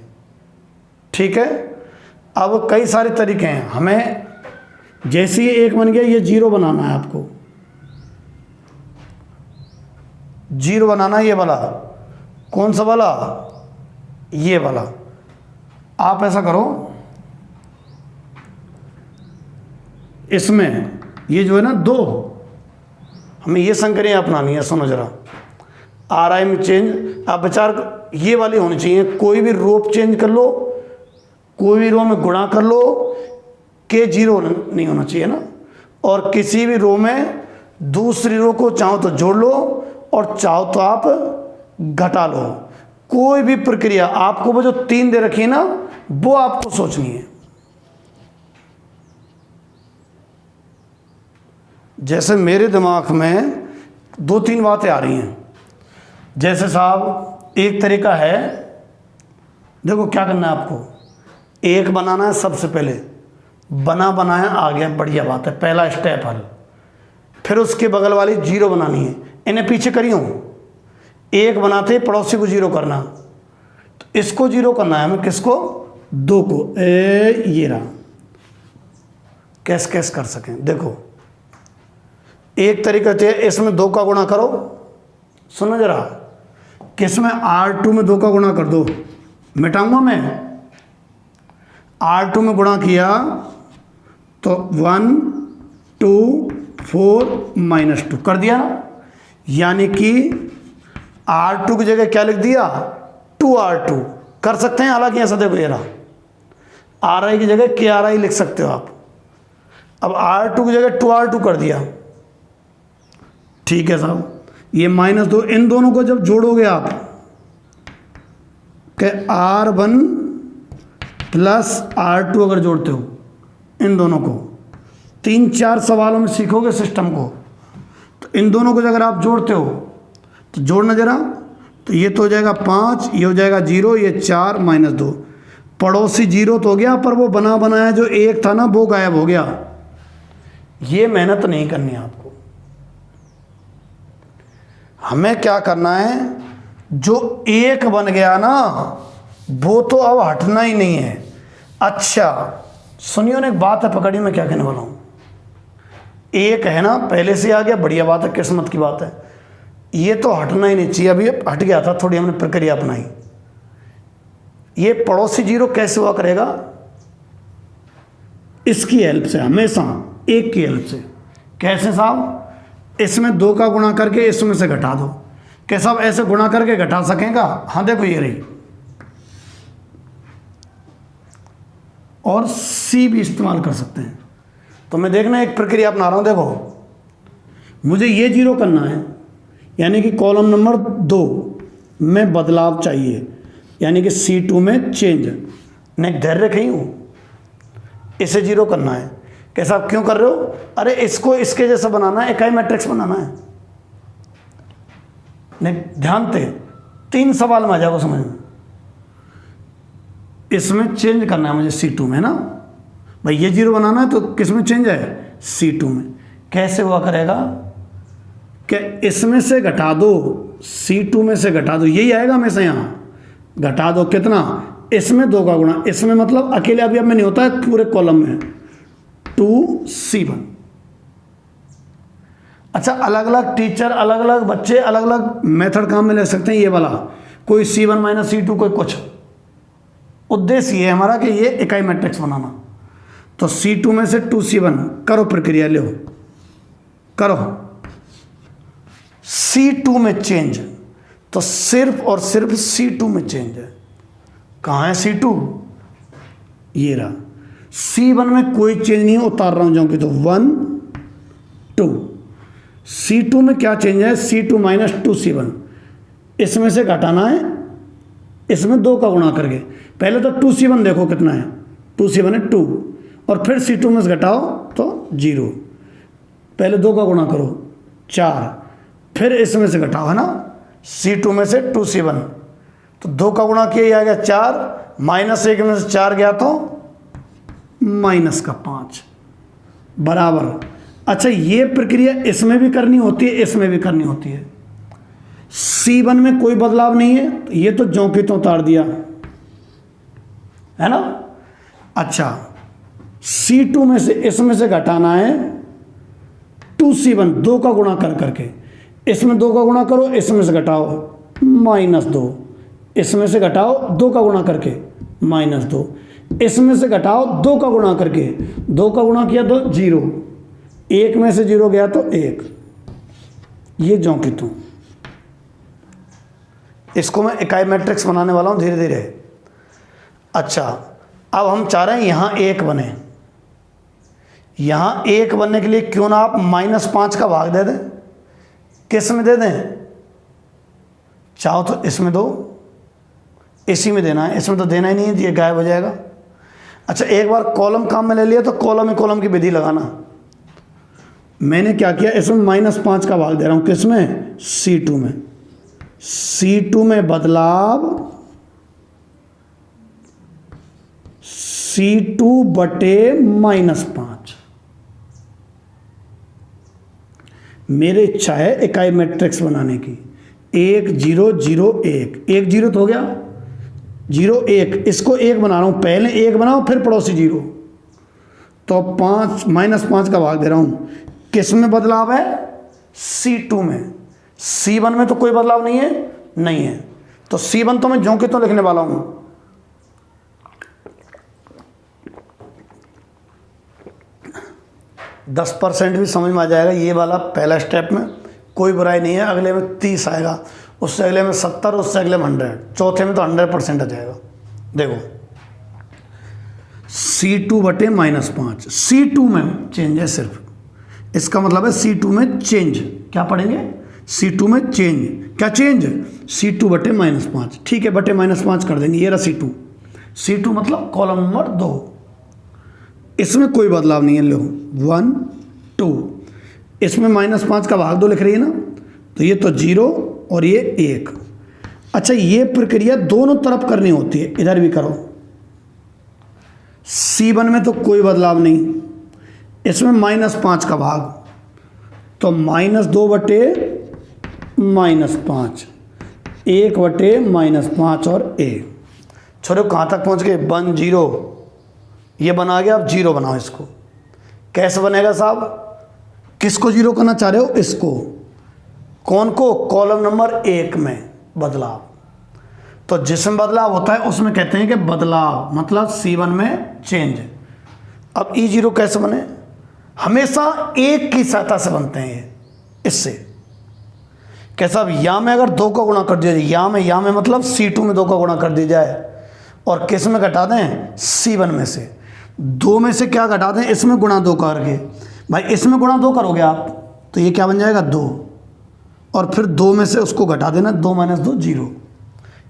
ठीक है, अब कई सारे तरीके हैं। हमें जैसे ये 1 बन गया, ये 0 बनाना है आपको। 0 बनाना है, ये वाला। कौन सा वाला? ये वाला। आप ऐसा करो, इसमें ये जो है ना 2, हमें ये संक्रिया अपनानी है। सुनो जरा, RI में चेंज, आप विचार, ये वाली होनी चाहिए। कोई भी रो चेंज कर लो, कोई भी रो में गुणा कर लो, के 0 नहीं होना चाहिए ना। और किसी भी रो में दूसरी रो को चाहो तो जोड़ लो, और चाहो तो आप घटा लो। कोई भी प्रक्रिया आपको, वो जो 3 दे रखी है ना, वो आपको सोचनी है। जैसे मेरे दिमाग में 2-3 बातें आ रही हैं। जैसे साहब, एक तरीका है, देखो क्या करना है आपको। 1 बनाना है सबसे पहले, बना बनाया आ गया, बढ़िया बात है, पहला स्टेप हल। फिर उसके बगल वाली 0 बनानी है। इन्हें पीछे करियो, 1 बनाते पड़ोसी को 0 करना, तो इसको 0 करना है हमें। किसको? 2 को। ये रहा, कैसे कैसे कर सकें। देखो, एक तरीका है, इसमें 2 का गुणा करो। सुनो जरा, किसमें? R2 में 2 का गुणा कर दो। मिटाऊंगा मैं। R2 में गुणा किया तो 1 2 4 -2 कर दिया ना, यानी कि R2 की जगह क्या लिख दिया 2R2 कर सकते हैं। हालांकि ऐसा देखो ये रहा RI की जगह KRI लिख सकते हो आप। अब R2 की जगह 2R2 कर दिया, ठीक है साहब। ये -2 इन दोनों को जब जोड़ोगे आप के R1 प्लस R2 अगर जोड़ते हो इन दोनों को, 3-4 सवालों में सीखोगे सिस्टम को, तो इन दोनों को अगर आप जोड़ते हो तो जोड़ना जरा, तो ये तो हो जाएगा 5, ये हो जाएगा 0, ये 4 -2, पड़ोसी 0 तो हो गया, पर वो बना बनाया जो 1 था ना वो गायब हो गया। ये मेहनत नहीं करनी आपको, हमें क्या करना है, जो 1 बन गया ना वो तो अब हटना ही नहीं है। अच्छा सुनियो ना, एक बात है, पकड़िए मैं क्या कहने वाला हूँ। 1 है ना पहले से आ गया, बढ़िया बात है, किस्मत की बात है। ये तो हटना ही नहीं चाहिए, अभी हट गया था, थोड़ी हमने प्रक्रिया अपनाई। ये पड़ोसी 0 कैसे हुआ करेगा, इसकी हेल्प से, हमेशा 1 की हेल्प से। कैसे साहब, इसमें 2 का गुणा करके इसमें से घटा दो। क्या साहब ऐसे गुणा करके घटा सकेगा? हाँ देखो ये रही, और C भी इस्तेमाल कर सकते हैं। तो मैं देखना एक प्रक्रिया अपना रहा हूं, देखो मुझे ये 0 करना है, यानी कि कॉलम नंबर 2 में बदलाव चाहिए, यानी कि C2 में चेंज। मैं धैर्य रखी हूँ, इसे 0 करना है। कैसा आप क्यों कर रहे हो? अरे इसको इसके जैसा बनाना है, इकाई मैट्रिक्स बनाना है। नहीं ध्यान से 3 सवाल में आ जाओ समझ में। इसमें चेंज करना है मुझे C2 में ना भाई, ये 0 बनाना है तो किस में चेंज है, C2 में। कैसे हुआ करेगा कि इसमें से घटा दो, C2 में से घटा दो, यही आएगा हमेशा। यहाँ घटा दो कितना, इसमें 2 का गुणा, इसमें मतलब अकेले अभी अब में नहीं होता है, पूरे कॉलम में 2C1। अच्छा अलग अलग टीचर, अलग अलग बच्चे अलग अलग मेथड काम में ले सकते हैं। ये वाला कोई C1 - C2 कोई कुछ, उद्देश्य ये है हमारा कि ये इकाई मैट्रिक्स बनाना। तो C2 में से 2C1 करो, प्रक्रिया लो करो। C2 में चेंज, तो सिर्फ और सिर्फ C2 में चेंज है। कहाँ है C2? ये रहा। C1 में कोई चेंज नहीं है, उतार रहा हूं जाऊंगी तो 1 2। C2 में क्या चेंज है, C2 - 2C1, इसमें से घटाना है, इसमें 2 का गुणा करके। पहले तो 2C1 देखो कितना है, 2C1 है 2, और फिर C2 में से घटाओ तो 0। पहले 2 का गुणा करो 4, फिर इसमें से घटाओ, है ना, C2 में से 2C1, तो 2 का गुणा किया, आ गया 4, -1 में से 4 गया तो -5 बराबर। अच्छा ये प्रक्रिया इसमें भी करनी होती है, इसमें भी करनी होती है। C1 में कोई बदलाव नहीं है, तो ये तो ज्यों की त्यों उतार दिया, है ना। अच्छा C2 में से इसमें से घटाना है 2C1, 2 का गुणा कर करके, इसमें 2 का गुणा करो, इसमें से घटाओ -2, इसमें से घटाओ 2 का गुणा करके -2, इसमें से घटाओ 2 का गुणा करके, 2 का गुणा किया तो 0, 1 में से 0 गया तो 1। ये ज्यों की त्यों, इसको मैं इकाई मैट्रिक्स बनाने वाला हूं धीरे धीरे। अच्छा अब हम चाह रहे हैं यहां 1 बने। यहां 1 बनने के लिए क्यों ना आप -5 का भाग दे दें। किस में दे दें? चाहो तो इसमें दो, इसी में देना है, इसमें तो देना ही नहीं है, ये गायब हो जाएगा। अच्छा एक बार कॉलम काम में ले लिया तो कॉलम ही कॉलम की विधि लगाना। मैंने क्या किया, इसमें -5 का भाग दे रहा हूं, किसमें, C2 में। C2 में बदलाव C2 बटे -5। मेरी इच्छा है इकाई मैट्रिक्स बनाने की। 1 0 0 1, 1 0 तो हो गया, 0 1, इसको 1 बना रहा हूं, पहले 1 बनाओ फिर पड़ोसी 0, तो 5 -5 का भाग दे रहा हूं। किस में बदलाव है? C2 में। C1 में तो कोई बदलाव नहीं है, नहीं है, तो C1 तो मैं ज्यों के तो लिखने वाला हूं। 10% भी समझ में आ जाएगा ये वाला पहला स्टेप में, कोई बुराई नहीं है। अगले में 30 आएगा, उससे अगले में 70, उससे अगले में 100, चौथे में तो 100% आ जाएगा। देखो C2 बटे -5, C2 में चेंज है सिर्फ, इसका मतलब है C2 में चेंज। क्या पढ़ेंगे? C2 में चेंज। क्या चेंज? C2 बटे -5। ठीक है, बटे -5 कर देंगे। ये रहा C2, C2 मतलब कॉलम नंबर 2, इसमें कोई बदलाव नहीं है। लो 1 2, इसमें -5 का भाग 2 लिख रही है ना, तो ये तो 0 और ये 1। अच्छा, ये प्रक्रिया दोनों तरफ करनी होती है, इधर भी करो। C1 में तो कोई बदलाव नहीं, इसमें -5 का भाग, तो -2 बटे -5, 1 बटे -5 और a। छोड़ो, कहाँ तक पहुँच गए? 1 0, ये बना गया। अब 0 बनाओ इसको। कैसे बनेगा साहब? किसको 0 करना चाह रहे हो? इसको। कौन को? कॉलम नंबर 1 में बदलाव। तो जिसमें बदलाव होता है उसमें कहते हैं कि बदलाव, मतलब C1 में चेंज। अब E0 कैसे बने? हमेशा 1 की सहायता से बनते हैं ये। इससे कैसा? अब यहाँ में अगर 2 का गुणा कर दिया जाए, यहाँ में मतलब C2 में 2 का गुणा कर दिया जाए, और किस में घटा दें? C1 में से। 2 में से क्या घटा दें? इसमें गुणा 2 करके। भाई इसमें गुणा 2 करोगे आप तो ये क्या बन जाएगा? 2, और फिर 2 में से उसको घटा देना, 2 - 2 0।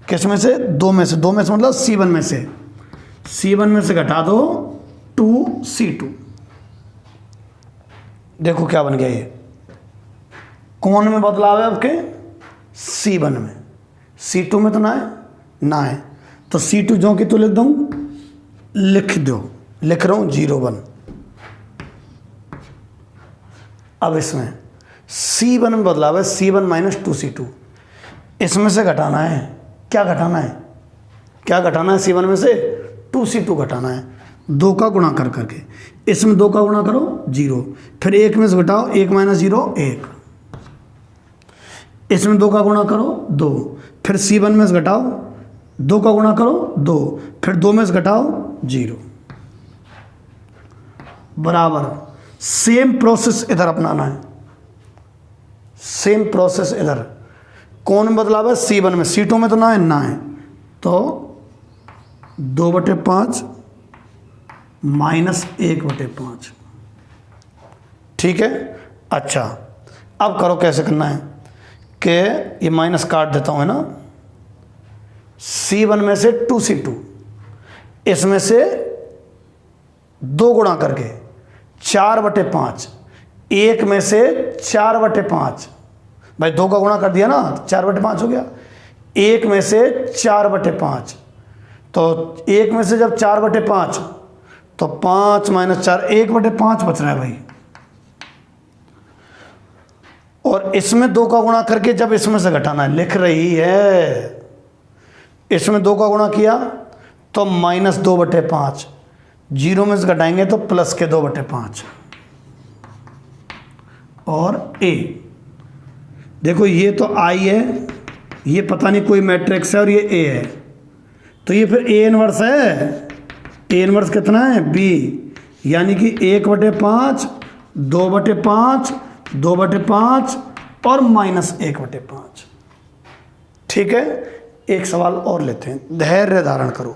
किस में से? 2 में से। 2 में से मतलब C1 में से। C1 में से घटा दो 2C2। देखो क्या बन गया ये। कौन में बदलाव है आपके? C1 में। C2 में तो ना है, ना है, तो C2 जो कि तो लिख दूँ, लिख दो। लिख रहा हूँ 01। अब इसमें C1 में बदलाव है, C1 - 2C2। इसमें से घटाना है। क्या घटाना है? क्या घटाना है? C1 में से 2C2 घटाना है, 2 का गुणा कर करके। इसमें 2 का गुणा करो 0, फिर 1 में से घटाओ, 1 - 0 1। इसमें 2 का गुणा करो 2, फिर C1 में से घटाओ, 2 का गुणा करो 2, फिर 2 में से घटाओ 0, बराबर। सेम प्रोसेस इधर अपनाना है, सेम प्रोसेस इधर। कौन में बदलाव है? C1 में। C2 में तो ना है, ना है, तो 2/5 -1/5। ठीक है। अच्छा, अब करो कैसे करना है कि ये माइनस काट देता हूँ, है ना। C1 में से 2C2, इसमें से 2 गुणा करके 4/5, 1 में से 4/5। भाई 2 का गुणा कर दिया ना, 4/5 हो गया। 1 में से 4/5, तो 1 में से जब 4/5, तो 5 - 4, 1/5 बच रहा है भाई। और इसमें 2 का गुणा करके जब इसमें से घटाना है, लिख रही है। इसमें 2 का गुणा किया तो -2/5, 0 में से घटाएंगे तो प्लस के 2/5। और a, देखो ये तो I है, ये पता नहीं कोई मैट्रिक्स है, और ये a है, तो ये फिर A इनवर्स है। A इनवर्स कितना है? B, यानी कि 1/5, 2/5, 2/5 और -1/5। ठीक है। एक सवाल और लेते हैं, धैर्य धारण करो,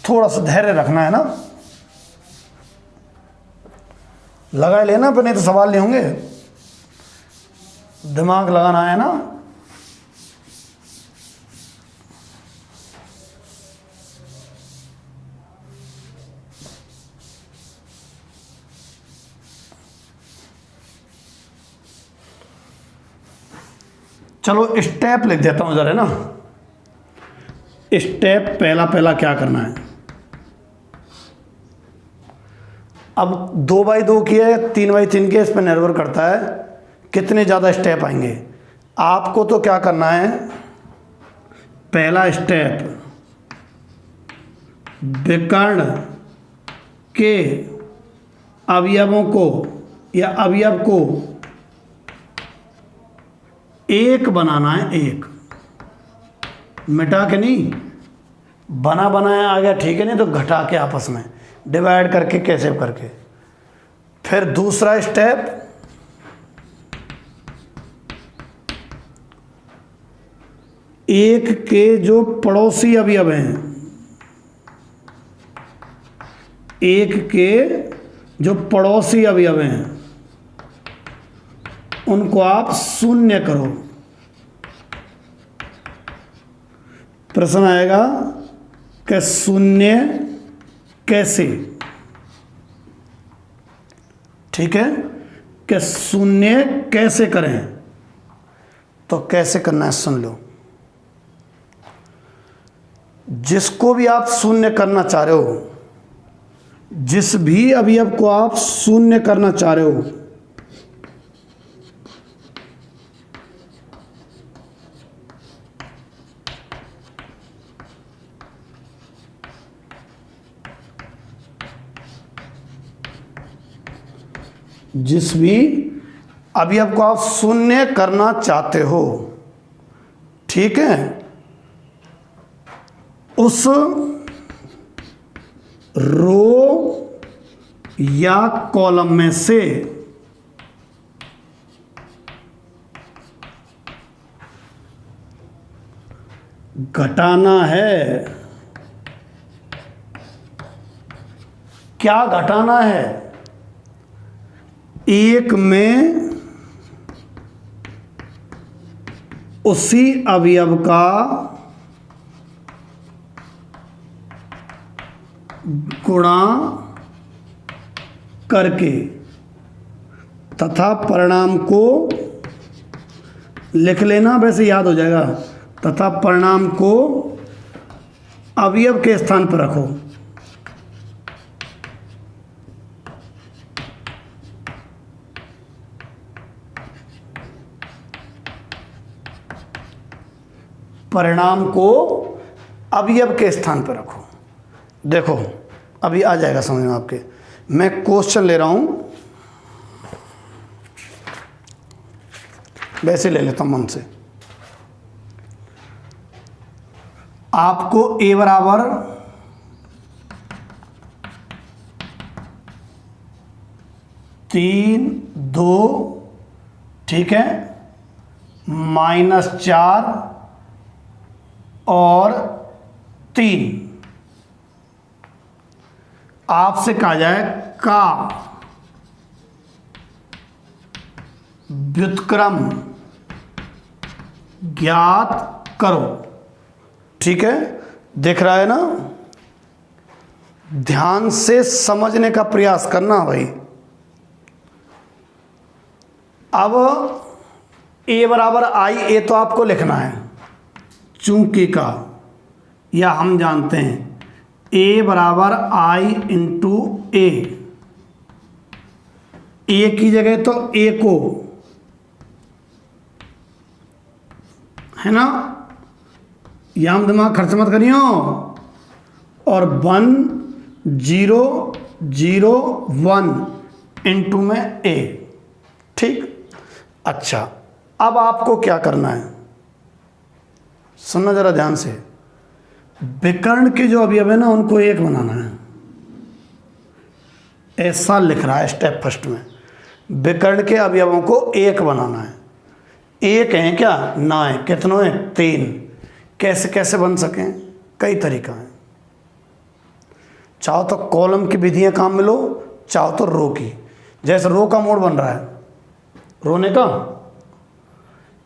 थोड़ा सा धैर्य रखना है ना, लगा लेना, पर नहीं तो सवाल नहीं होंगे। दिमाग लगाना है ना। चलो स्टेप लिख देता हूं जरा ना। स्टेप पहला क्या करना है? अब 2x2 की है, 3x3 की है, इस पर निर्भर करता है कितने ज़्यादा स्टेप आएंगे। आपको तो क्या करना है? पहला स्टेप, विकर्ण के अवयवों को या अवयव को एक बनाना है। एक मिटा के नहीं, बना बनाया आ गया, ठीक है, नहीं तो घटा के आपस में डिवाइड करके कैसे करके। फिर दूसरा स्टेप, एक के जो पड़ोसी अवयव हैं, एक के जो पड़ोसी अवयव हैं उनको आप शून्य करो। प्रश्न आएगा कि शून्य कैसे, ठीक है, कि शून्य कैसे करें। तो कैसे करना है सुन लो। जिसको भी आप शून्य करना चाह रहे हो, जिस भी अवयव को आप शून्य करना चाह रहे हो, जिस भी अवयव को आप शून्य करना चाहते हो, ठीक है, उस रो या कॉलम में से घटाना है। क्या घटाना है? एक में उसी अवयव का गुणा करके तथा परिणाम को लिख लेना, वैसे याद हो जाएगा। तथा परिणाम को अवयव के स्थान पर रखो। परिणाम को अवयव के स्थान पर रखो। देखो अभी आ जाएगा समझ में आपके। मैं क्वेश्चन ले रहा हूं, वैसे ले लेता हूं मन से। आपको a बराबर 3, 2, ठीक है, -4 और 3 आपसे कहा जाए का व्युत्क्रम ज्ञात करो। ठीक है, दिख रहा है ना? ध्यान से समझने का प्रयास करना भाई। अब a बराबर आई, ए तो आपको लिखना है चूंकि का, या हम जानते हैं a बराबर आई इंटू ए। ए की जगह तो a को, है ना, यह हम दिमाग खर्च मत करियो। और 1 0 0 1 इंटू में a। ठीक, अच्छा अब आपको क्या करना है, सुनना जरा ध्यान से। विकर्ण के जो अवयव है ना उनको एक बनाना है, ऐसा लिख रहा है स्टेप फर्स्ट में। विकर्ण के अवयवों को एक बनाना है। एक है क्या? ना है। कितनों है? 3। कैसे कैसे बन सकें? कई तरीका है। चाहो तो कॉलम की विधियां काम में लो, चाहो तो रो की। जैसे रो का मोड बन रहा है, रोने का,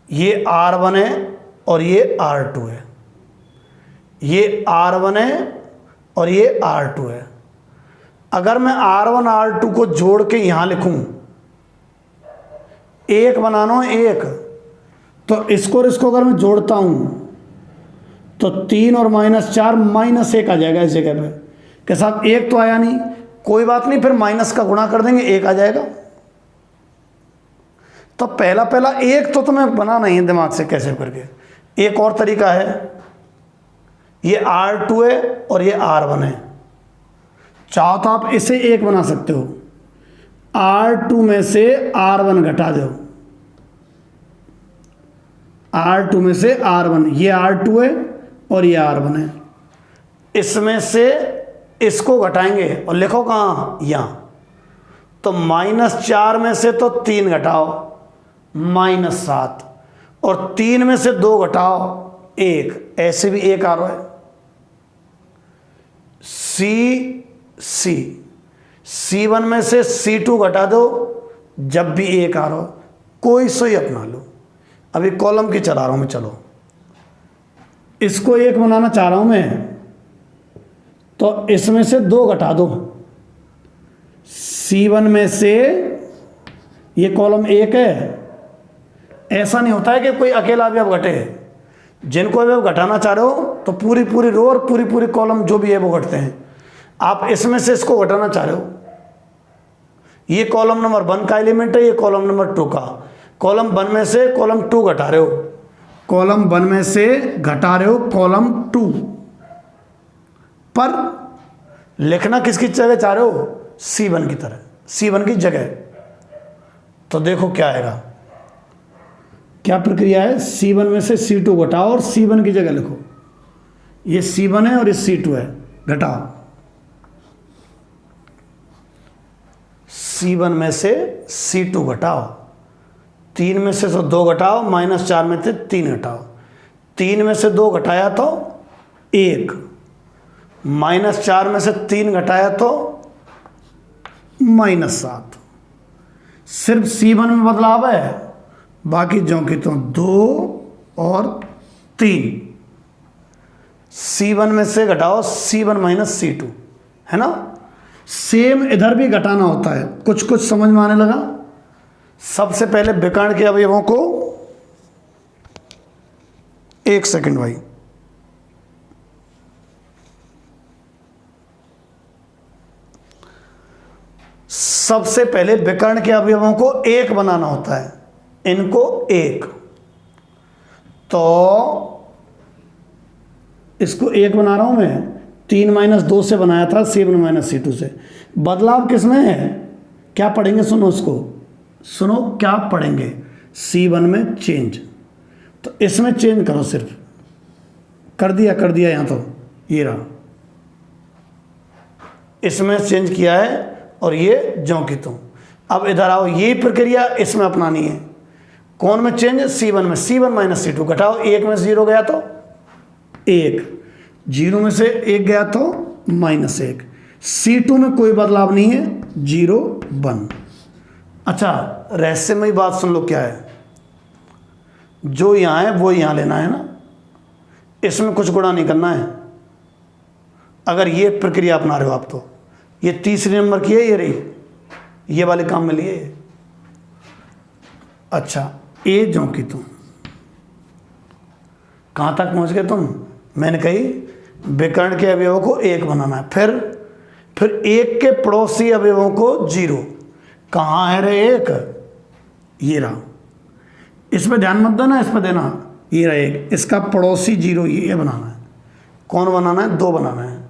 ये R1 है और ये R2 है, ये R1 है और ये R2 है। अगर मैं R1 R2 को जोड़ के यहां लिखूं, एक बनाना है एक, तो इसको और इसको अगर मैं जोड़ता हूं तो 3 और -4 -1 आ जाएगा इस जगह पे। के साथ एक तो आया नहीं, कोई बात नहीं, फिर माइनस का गुणा कर देंगे, एक आ जाएगा। तो पहला एक तो तुम्हें बनाना ही है दिमाग से कैसे करके। एक और तरीका है, ये R2 है और ये R1 है। चाहो तो आप इसे एक बना सकते हो, R2 में से R1 घटा दो, R2 में से R1, ये R2 है और ये R1 है। इसमें से इसको घटाएंगे और लिखो कहाँ, यहाँ। तो -4 में से तो 3 घटाओ -7, और 3 में से 2 घटाओ 1, ऐसे भी 1 आ रहा है। C1 में से C2 घटा दो, जब भी 1 आ रहा हो, कोई सही अपना लो। अभी कॉलम की चला रहा हूं मैं, चलो इसको 1 बनाना चाह रहा हूं मैं, तो इसमें से 2 घटा दो। C1 में से, ये कॉलम 1 है, ऐसा नहीं होता है कि कोई अकेला भी अब घटे। जिनको भी आप घटाना चाह रहे हो तो पूरी पूरी रो और पूरी पूरी कॉलम जो भी है वो घटते हैं। आप इसमें से इसको घटाना चाह रहे हो, ये कॉलम नंबर 1 का एलिमेंट है, ये कॉलम नंबर 2 का। कॉलम 1 में से कॉलम 2 घटा रहे हो, कॉलम 1 में से घटा रहे हो कॉलम 2, पर लिखना किसकी जगह चाह रहे हो, C1 की तरह, C1 की जगह। तो देखो क्या आएगा, क्या प्रक्रिया है। C1 में से C2 घटाओ और C1 की जगह लिखो। ये C1 है और ये C2 है, घटाओ। C1 में से C2 घटाओ, 3 में से तो 2 घटाओ, -4 में से 3 घटाओ, 3 में से 2 घटाया तो 1, -4 में से 3 घटाया तो -7। सिर्फ C1 में बदलाव है, बाकी जो कि तो 2 और 3। C1 में से घटाओ C1 - C2, है ना। सेम इधर भी घटाना होता है। कुछ कुछ समझ में आने लगा। सबसे पहले विकर्ण के अवयवों को, एक सेकंड भाई, सबसे पहले विकर्ण के अवयवों को 1 बनाना होता है, इनको 1। तो इसको 1 बना रहा हूं मैं, 3 - 2 से बनाया था, C1 - C2 से। बदलाव किसमें है, क्या पढ़ेंगे, सुनो उसको, सुनो क्या पढ़ेंगे। C1 में चेंज, तो इसमें चेंज करो, सिर्फ कर दिया यहां। तो ये रहा, इसमें चेंज किया है और ये ज्यों की त्यों। अब इधर आओ, ये प्रक्रिया इसमें अपनानी है। कौन में चेंज, C1 में, C1 - C2 घटाओ। 1 में 0 गया तो 1, 0 में से 1 गया तो -1। C2 में कोई बदलाव नहीं है, 0 1। अच्छा, रहस्यमयी बात सुन लो क्या है। जो यहाँ है वो यहाँ लेना है ना, इसमें कुछ गुणा नहीं करना है। अगर ये प्रक्रिया अपना रहे हो आप, तो ये तीसरे नंबर की है, ये रही, ये वाले काम में लिए। अच्छा, ए जो कि तुम कहाँ तक पहुँच गए तुम, मैंने कही विकर्ण के अवयवों को 1 बनाना है। फिर 1 के पड़ोसी अवयवों को 0। कहाँ है रे 1, ये रहा। इस पर ध्यान मत देना, इस पर देना, ये रहा 1, इसका पड़ोसी 0, ये बनाना है। कौन बनाना है, 2 बनाना है।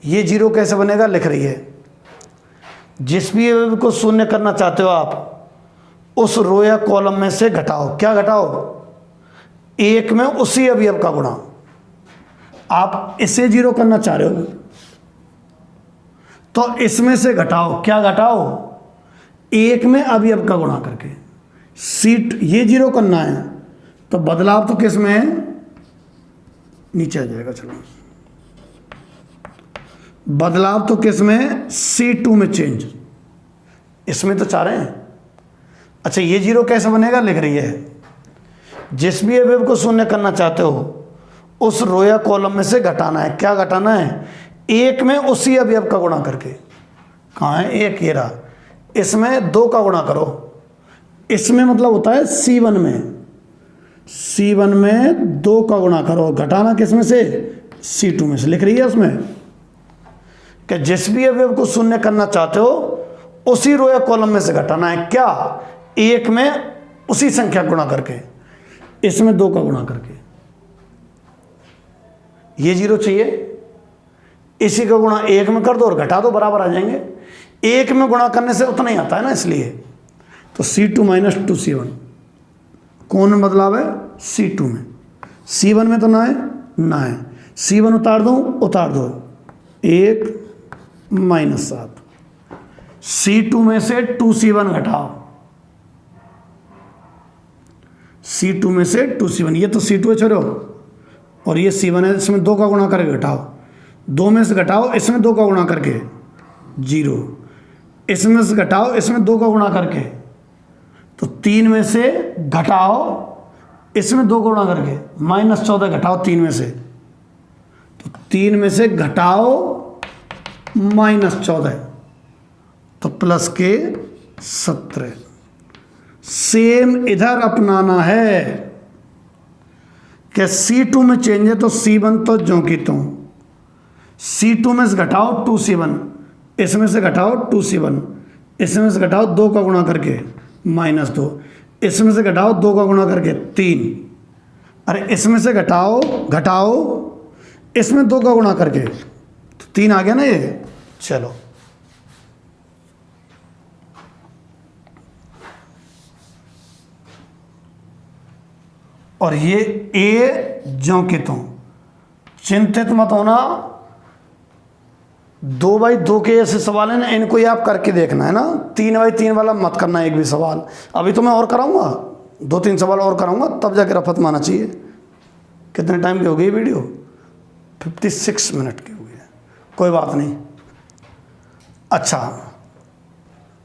ये 0 कैसे बनेगा, लिख रही है। जिस भी अवयव को शून्य करना चाहते हो आप, उस रो या कॉलम में से घटाओ। क्या घटाओ, 1 में उसी अवयव का गुणा। आप इसे 0 करना चाह रहे हो तो इसमें से घटाओ। क्या घटाओ, 1 में अवयव का गुणा करके। सीट ये 0 करना है, तो बदलाव तो किस में है, नीचे आ जाएगा। चलो, बदलाव तो किस में है, C2 में चेंज, इसमें तो चाह रहे हैं। अच्छा, ये 0 कैसे बनेगा, लिख रही है। जिस भी अवयव को शून्य करना चाहते हो, उस रो या कॉलम में से घटाना है। क्या घटाना है, 1 में उसी अवयव का गुणा करके। कहाँ है 1, ये रहा। इसमें 2 का गुणा करो। इसमें मतलब होता है C1 में 2 का गुणा करो। घटाना किस में से, C2 में से। लिख रही है उसमें कि जिस भी अवयव को शून्य करना चाहते हो, उसी रो या कॉलम में से घटाना है। क्या, 1 में उसी संख्या गुणा करके, इसमें 2 का गुणा करके। ये 0 चाहिए, इसी का गुणा 1 में कर दो और घटा दो, बराबर आ जाएंगे। 1 में गुणा करने से उतना ही आता है ना, इसलिए। तो C2 - 2 C1, कौन में बदलाव है, C2 में। C1 में तो ना है, C1 उतार दो, 1 माइनस 7। C2 में से 2C1 घटाओ, C2 में से 2C1, ये तो C2 है छोड़ो, और ये C1 है, इसमें 2 का गुणा करके घटाओ, 2 में से घटाओ इसमें 2 का गुणा करके 0, इसमें से घटाओ इसमें 2 का गुणा करके, तो 3 में से घटाओ इसमें 2 का गुणा करके -14 घटाओ 3 में से, तो 3 में से घटाओ -14 तो प्लस के 17। सेम इधर अपनाना है कि C2 में चेंज है तो C1 तो ज्यों की त्यों, C2 में से घटाओ 2C1, इसमें से घटाओ 2C1, इसमें से घटाओ 2 का गुणा करके -2, इसमें से घटाओ 2 का गुणा करके 3, अरे इसमें से घटाओ इसमें 2 का गुणा करके, तो 3 आ गया ना ये। चलो और ये ए ज्यों की त्यों, चिंतित मत होना। 2x2 के ऐसे सवाल है ना, इनको ही आप करके देखना है ना। 3x3 वाला मत करना एक भी सवाल। अभी तो मैं और कराऊंगा, 2-3 सवाल और कराऊंगा, तब जाकर रफत माना चाहिए। कितने टाइम की हो गई वीडियो? 56 मिनट की हो गई है, कोई बात नहीं। अच्छा,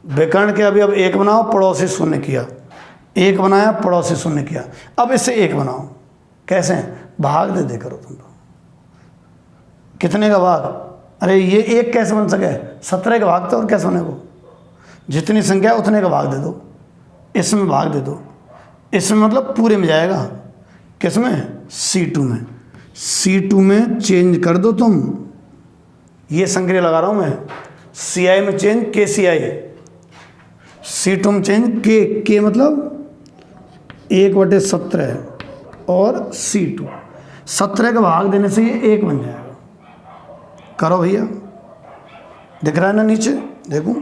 व्याकरण के अभी अब 1 बनाओ, पड़ोसी शून्य किया, 1 बनाया, पड़ोसी शून्य किया। अब इससे 1 बनाओ, कैसे? भाग दे करो तुम तो। कितने का भाग? अरे ये 1 कैसे बन सके? 17 का भाग तो और कैसे बने वो? जितनी संख्या उतने का भाग दे दो, इसमें भाग दे दो, इसमें मतलब पूरे में जाएगा। किसमें? C2 में। C2 में चेंज कर दो तुम, ये संक्रिया लगा रहा हूं मैं। CI में चेंज KCI, C2 में चेंज K मतलब 1/17 और C2 17 का भाग देने से ये 1 बन जाएगा। करो भैया, दिख रहा है ना नीचे? देखो,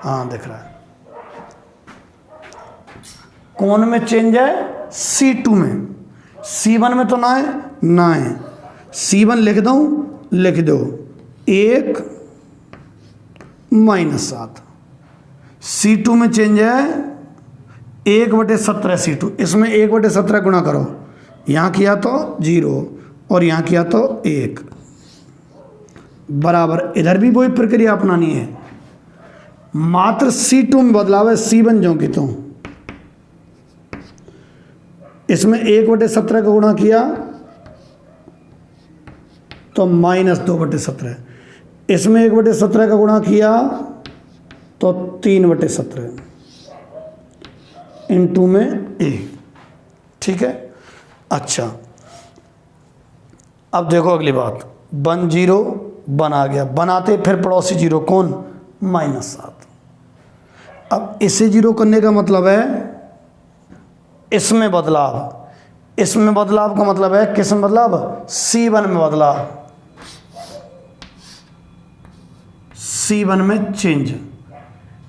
हाँ दिख रहा है। कौन में चेंज है? C2 में। C1 में तो ना है। C1 लिख दूं? लिख दो, 1 - 7। C2 में चेंज है 1/17 C2, इसमें 1/17 गुणा करो, यहाँ किया तो 0 और यहाँ किया तो 1 बराबर। इधर भी वही प्रक्रिया अपनानी है, मात्र C2 में बदलाव है, C1 ज्यों की त्यों। इसमें 1/17 का गुणा किया तो -2/17, इसमें 1/17 का गुणा किया तो 3/17 × में 1। ठीक है, अच्छा अब देखो अगली बात। 1 0 1 आ गया, बनाते फिर पड़ोसी 0 कौन? -7। अब इसे 0 करने का मतलब है इसमें बदलाव। इसमें बदलाव का मतलब है किस में बदलाव? C1 में बदलाव, C1 में चेंज।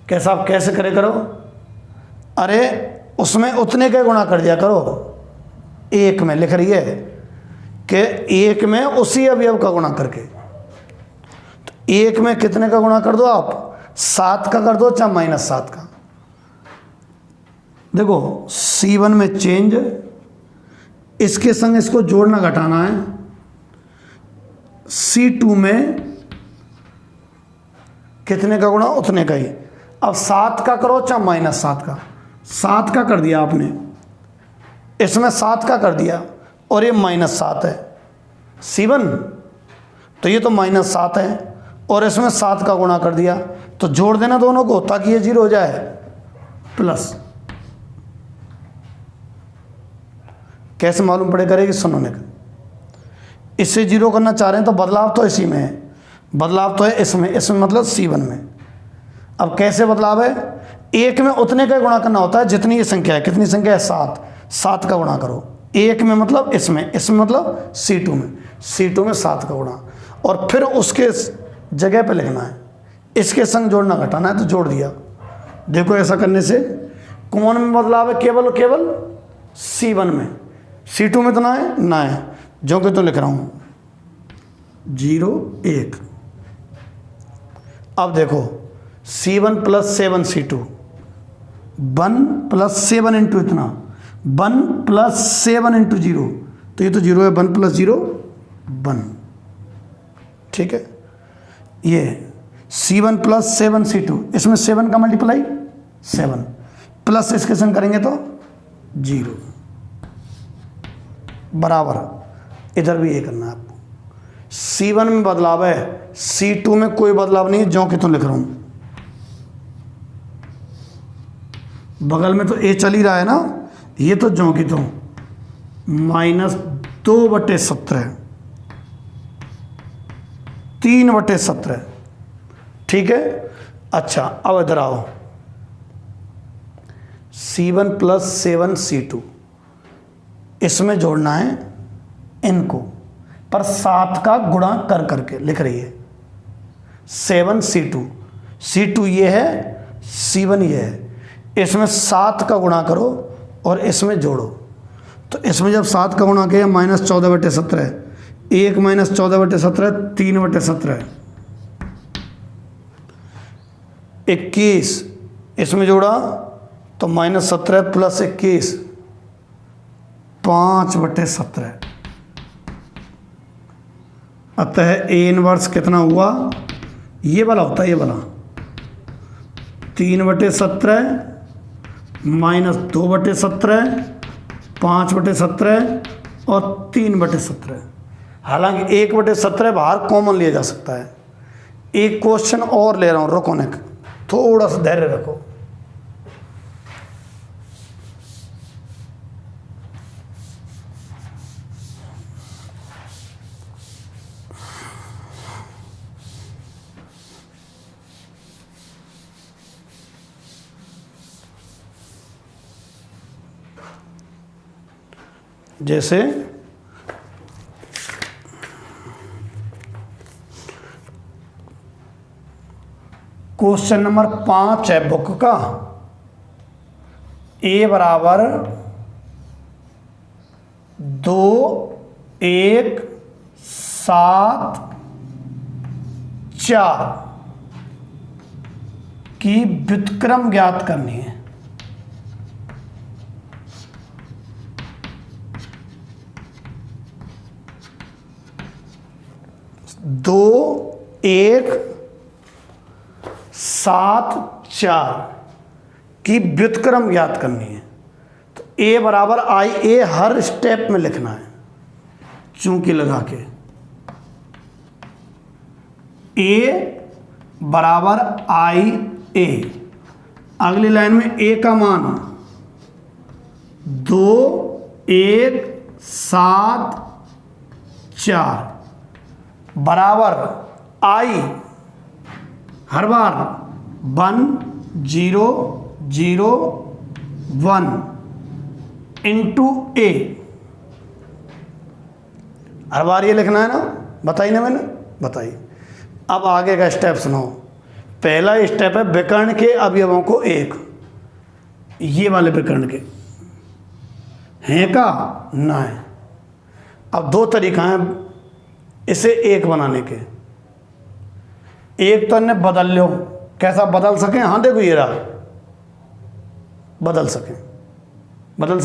कैसा? आप कैसे करे करो? अरे उसमें उतने का गुणा कर दिया करो, 1 में लिख रही है कि 1 में उसी अवयव का गुणा करके। तो 1 में कितने का गुणा कर दो आप? 7 का कर दो, चाहे -7 का। देखो C1 में चेंज, इसके संग इसको जोड़ना घटाना है। C2 में कितने का गुणा? उतने का ही। अब 7 का करो चाहे -7 का। 7 का कर दिया आपने, इसमें 7 का कर दिया और ये -7 है C1, तो ये तो -7 है और इसमें 7 का गुणा कर दिया, तो जोड़ देना दोनों को ताकि ये 0 हो जाए, प्लस। कैसे मालूम पड़े करेगी? सुनने का। इससे 0 करना चाह रहे हैं तो बदलाव तो इसी में है, बदलाव तो है इसमें मतलब C1 में। अब कैसे बदलाव है? 1 में उतने का गुणा करना होता है जितनी ये संख्या है। कितनी संख्या है? 7 का गुणा करो। 1 में मतलब इसमें मतलब C2 में 7 का गुणा, और फिर उसके जगह पे लिखना है, इसके संग जोड़ना घटाना है, तो जोड़ दिया। देखो ऐसा करने से कौन में बदलाव है? केवल C1 में। C2 में तो ना है, जो कि तो लिख रहा हूँ। 0 1। अब देखो C1 plus 7C2 1 plus 7 into इतना 1 प्लस 7 इंटू 0, तो ये तो 0 है, 1 प्लस 0 1, ठीक है। ये C1 प्लस 7C2, इसमें 7 का मल्टीप्लाई 7 प्लस इसके संग करेंगे तो 0 बराबर, इधर भी ये करना है आपको। C1 में बदलाव है, C2 में कोई बदलाव नहीं है, ज्यों कि तो लिख रहा हूं। बगल में तो A चल ही रहा है ना, ये तो ज्यों की तो -2/17 3/17, ठीक है। अच्छा अब इधर आओ, C1 प्लस 7C2 इसमें जोड़ना है इनको, पर 7 का गुणा कर करके लिख रही है। 7C2, C2 ये है, C1 ये है, इसमें 7 का गुणा करो और इसमें जोड़ो। तो इसमें जब 7 का गुणा किया -14/17, 1 -14/17 3/17 21, इसमें जोड़ा तो -17 प्लस 21 5/17। अतः A इनवर्स कितना हुआ, ये वाला होता है, ये वाला 3/17 -2/17 5/17 और 3/17। हालांकि 1/17 बाहर कॉमन लिया जा सकता है। एक क्वेश्चन और ले रहा हूं, रुको ने, थोड़ा सा धैर्य रखो। जैसे क्वेश्चन नंबर 5 है बुक का, A बराबर 2 1 7 4 की व्युत्क्रम ज्ञात करनी है। 2 1 7 4 की व्युत्क्रम ज्ञात करनी है। तो A बराबर आई ए हर स्टेप में लिखना है, चूंकि लगा के A बराबर आई ए। अगली लाइन में A का मान 2 1 7 4 बराबर आई हर बार 1 0 0 1 इंटू A। हर बार ये लिखना है ना, बताइए ना, मैंने बताइए। अब आगे का स्टेप सुनो। पहला स्टेप है विकर्ण के अवयवों को 1, ये वाले विकर्ण के हैं का ना है। अब दो तरीका है इसे 1 बनाने के। एक तो इन्हें बदल लो, कैसा बदल सकें, हाँ देखो ये रहा, बदल सकें, बदल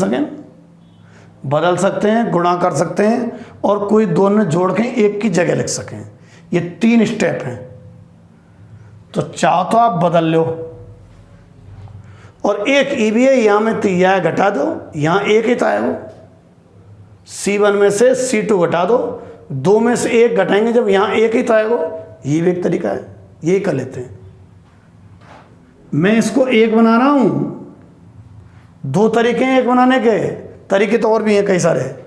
सकते हैं, गुणा कर सकते हैं, और कोई दोनों जोड़ के 1 की जगह लिख सकें। ये 3 स्टेप हैं। तो चाहो तो आप बदल लो, और एक ई भी है, यहाँ में यह घटा दो, यहाँ 1 ही तो है वो, C1 में से C2 घटा दो, 2 में से 1 घटाएंगे जब यहाँ 1 ही तो है वो। ये भी एक तरीका है, यही कर लेते हैं। मैं इसको 1 बना रहा हूं, 2 तरीके हैं 1 बनाने के, तरीके तो और भी हैं कई सारे।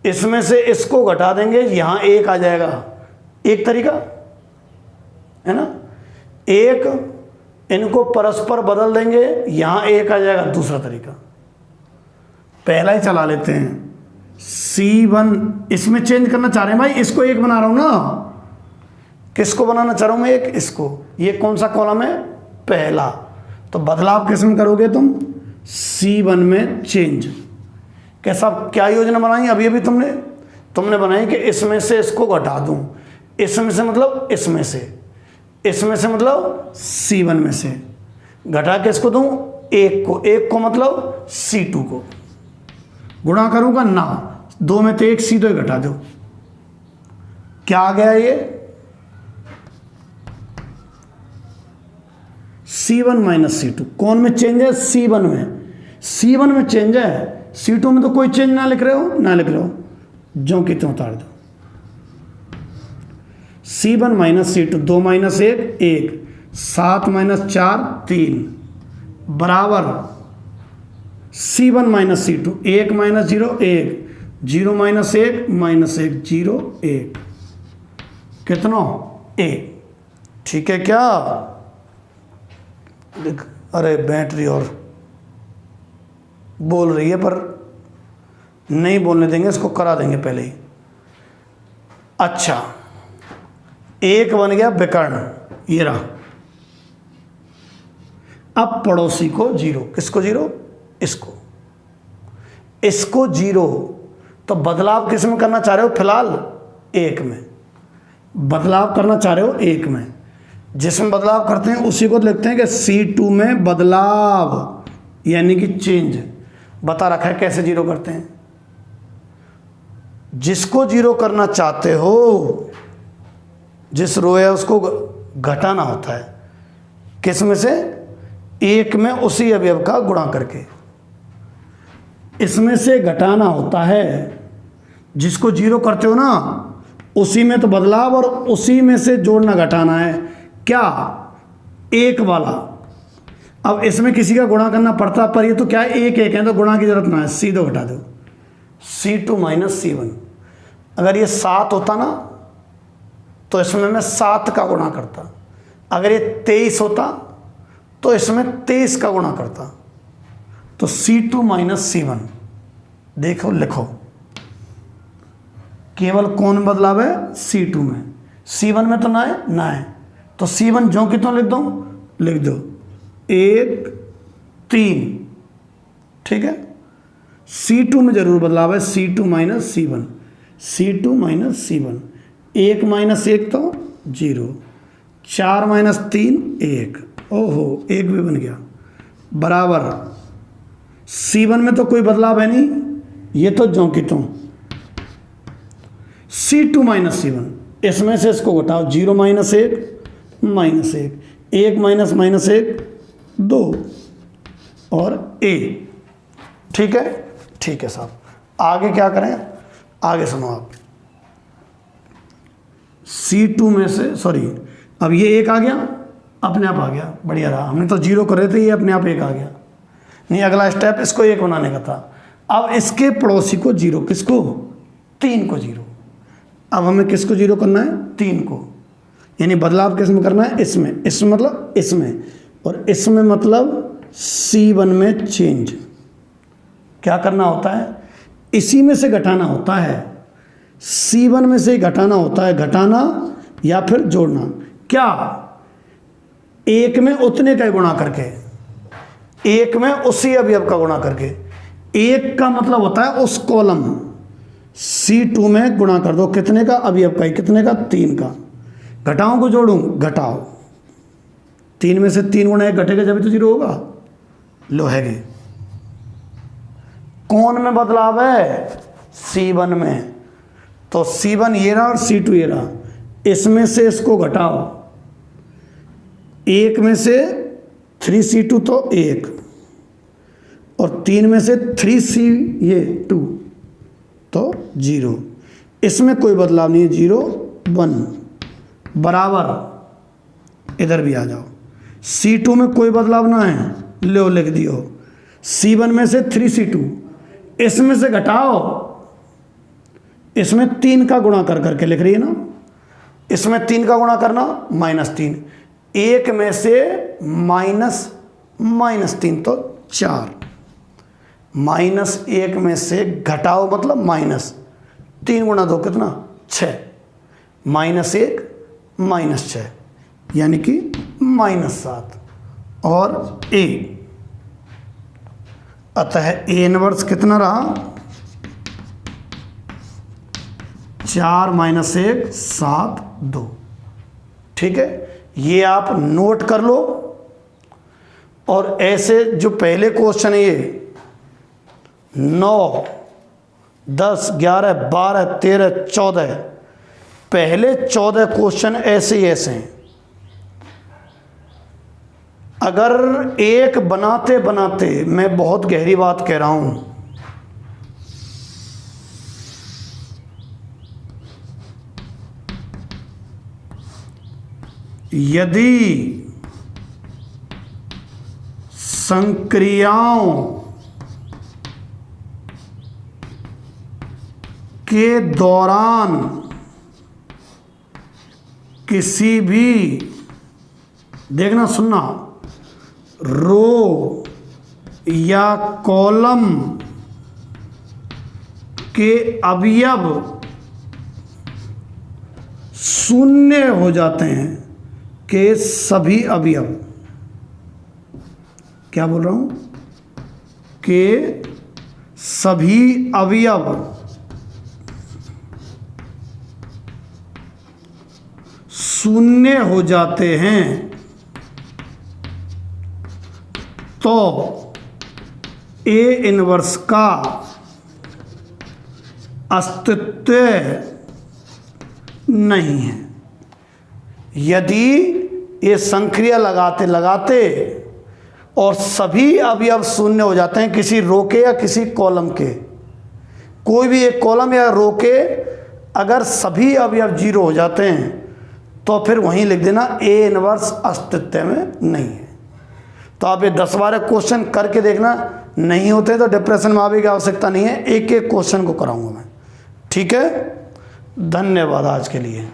इसमें से इसको घटा देंगे, यहां 1 आ जाएगा, एक तरीका है ना। एक इनको परस्पर बदल देंगे, यहां 1 आ जाएगा, दूसरा तरीका। पहला ही चला लेते हैं। C1 इसमें चेंज करना चाह रहे हैं भाई, इसको 1 बना रहा हूं ना। किसको बनाना चाह रहा हूं मैं 1, इसको। ये कौन सा कॉलम है, पहला। तो बदलाव किस में करोगे तुम, C1 में चेंज। कैसा, क्या योजना बनाई अभी अभी तुमने, तुमने बनाई कि इसमें से इसको घटा दूं, इसमें से मतलब इसमें से मतलब C1 में से घटा के इसको दूं एक को मतलब C2 को गुणा करूंगा ना, 2 में तो 1 सीधे घटा दो, क्या आ गया ये C1 माइनस C2। कौन में चेंज है? C1 में चेंज है, C2 में तो कोई चेंज ना लिख रहे हो, जो कि तुम उतार दो। C1 minus C2, 2 minus 1 7 minus 4 3 बराबर C1 minus C2, 1 minus 0 1 0 minus 1 0 1 कितना 1। ठीक है क्या? अरे बैटरी और बोल रही है पर नहीं बोलने देंगे, इसको करा देंगे पहले ही। अच्छा, 1 बन गया विकर्ण, ये रहा। अब पड़ोसी को 0, किसको 0? इसको 0। तो बदलाव किस में करना चाह रहे हो? फिलहाल 1 में बदलाव करना चाह रहे हो, 1 में। जिसमें बदलाव करते हैं उसी को लिखते हैं कि C2 में बदलाव, यानी कि चेंज। बता रखा है कैसे 0 करते हैं। जिसको 0 करना चाहते हो, जिस रो है उसको घटाना होता है, किस में से? 1 में उसी अवयव का गुणा करके। इसमें से घटाना होता है, जिसको 0 करते हो ना उसी में तो बदलाव, और उसी में से जोड़ना घटाना है। क्या? 1 वाला। अब इसमें किसी का गुणा करना पड़ता, पर ये तो क्या है 1 है, तो गुणा की जरूरत ना है, सीधे घटा दो। C2 minus C1। अगर ये 7 होता ना तो इसमें मैं 7 का गुणा करता, अगर ये 23 होता तो इसमें 23 का गुणा करता। तो C2 माइनस C1 देखो, लिखो केवल कौन बदलाव है? C2 में। C1 में तो ना है, तो C1 जो कि तो लिख दो 1 3। ठीक है, C2 में जरूर बदलाव है, C2 minus C1, C2 minus C1। 1 minus 1 तो 0, 4 माइनस 3 1, ओहो 1 भी बन गया, बराबर C1 में तो कोई बदलाव है नहीं, ये तो ज्यों की त्यों। C2 माइनस C1, इसमें से इसको घटाओ, 0 माइनस 1 माइनस 1 माइनस माइनस 1 2 और A। ठीक है साहब। आगे क्या करें? आगे सुनो आप। C2 में से सॉरी, अब ये 1 आ गया, अपने आप आ गया, बढ़िया रहा। हमने तो 0 कर रहे थे, ये अपने आप 1 आ गया। नहीं, अगला स्टेप इसको 1 बनाने का था। अब इसके पड़ोसी को 0, किसको? 3 को 0। अब हमें किसको 0 करना है? 3 को। यानी बदलाव किस में करना है? इसमें मतलब इसमें, और इसमें मतलब C1 में चेंज। क्या करना होता है? इसी में से घटाना होता है, C1 में से घटाना होता है, घटाना या फिर जोड़ना। क्या? 1 में उतने का गुणा करके, 1 में उसी अवयव का गुणा करके। 1 का मतलब होता है उस कॉलम, C2 में गुणा कर दो, कितने का? अवयव का, कितने का? 3 का। घटाओं को जोड़ूं, घटाओ, 3 में से 3 गुणा 1 घटेगा जब तो 0 होगा। लो है गए। कौन में बदलाव है? C1 में। तो C1 ये रहा और C2 ये रहा, इसमें से इसको घटाओ, 1 में से 3C2 तो 1, और 3 में से 3C ये 2 तो 0। इसमें कोई बदलाव नहीं है, 0 1 बराबर। इधर भी आ जाओ, C2 में कोई बदलाव ना है, लो लिख दियो। C1 में से 3C2, इसमें से घटाओ, इसमें 3 का गुणा कर करके लिख रही है ना, इसमें 3 का गुणा करना -3, 1 में से -3 तो 4, -1 में से घटाओ मतलब -3 गुणा 2 कितना? 6, -1 -6 यानी कि -7 और A। अतः A इनवर्स कितना रहा? 4 माइनस 1 7 2। ठीक है, ये आप नोट कर लो। और ऐसे जो पहले क्वेश्चन है ये 9 10 11 12 13 14, पहले 14 क्वेश्चन ऐसे ही ऐसे हैं। अगर एक बनाते बनाते, मैं बहुत गहरी बात कह रहा हूं, यदि संक्रियाओं के दौरान किसी भी, देखना सुनना, रो या कॉलम के अवयव शून्य हो जाते हैं, के सभी अवयव, क्या बोल रहा हूं, के सभी अवयव शून्य हो जाते हैं, तो ए इनवर्स का अस्तित्व नहीं है। यदि ये संक्रिया लगाते लगाते और सभी अवयव शून्य हो जाते हैं किसी रो के या किसी कॉलम के, कोई भी एक कॉलम या रो के अगर सभी अवयव 0 हो जाते हैं, तो फिर वहीं लिख देना ए इनवर्स अस्तित्व में नहीं है। तो आप ये 10-12 क्वेश्चन करके देखना, नहीं होते तो डिप्रेशन में आने की आवश्यकता नहीं है, एक एक क्वेश्चन को कराऊंगा मैं। ठीक है, धन्यवाद आज के लिए।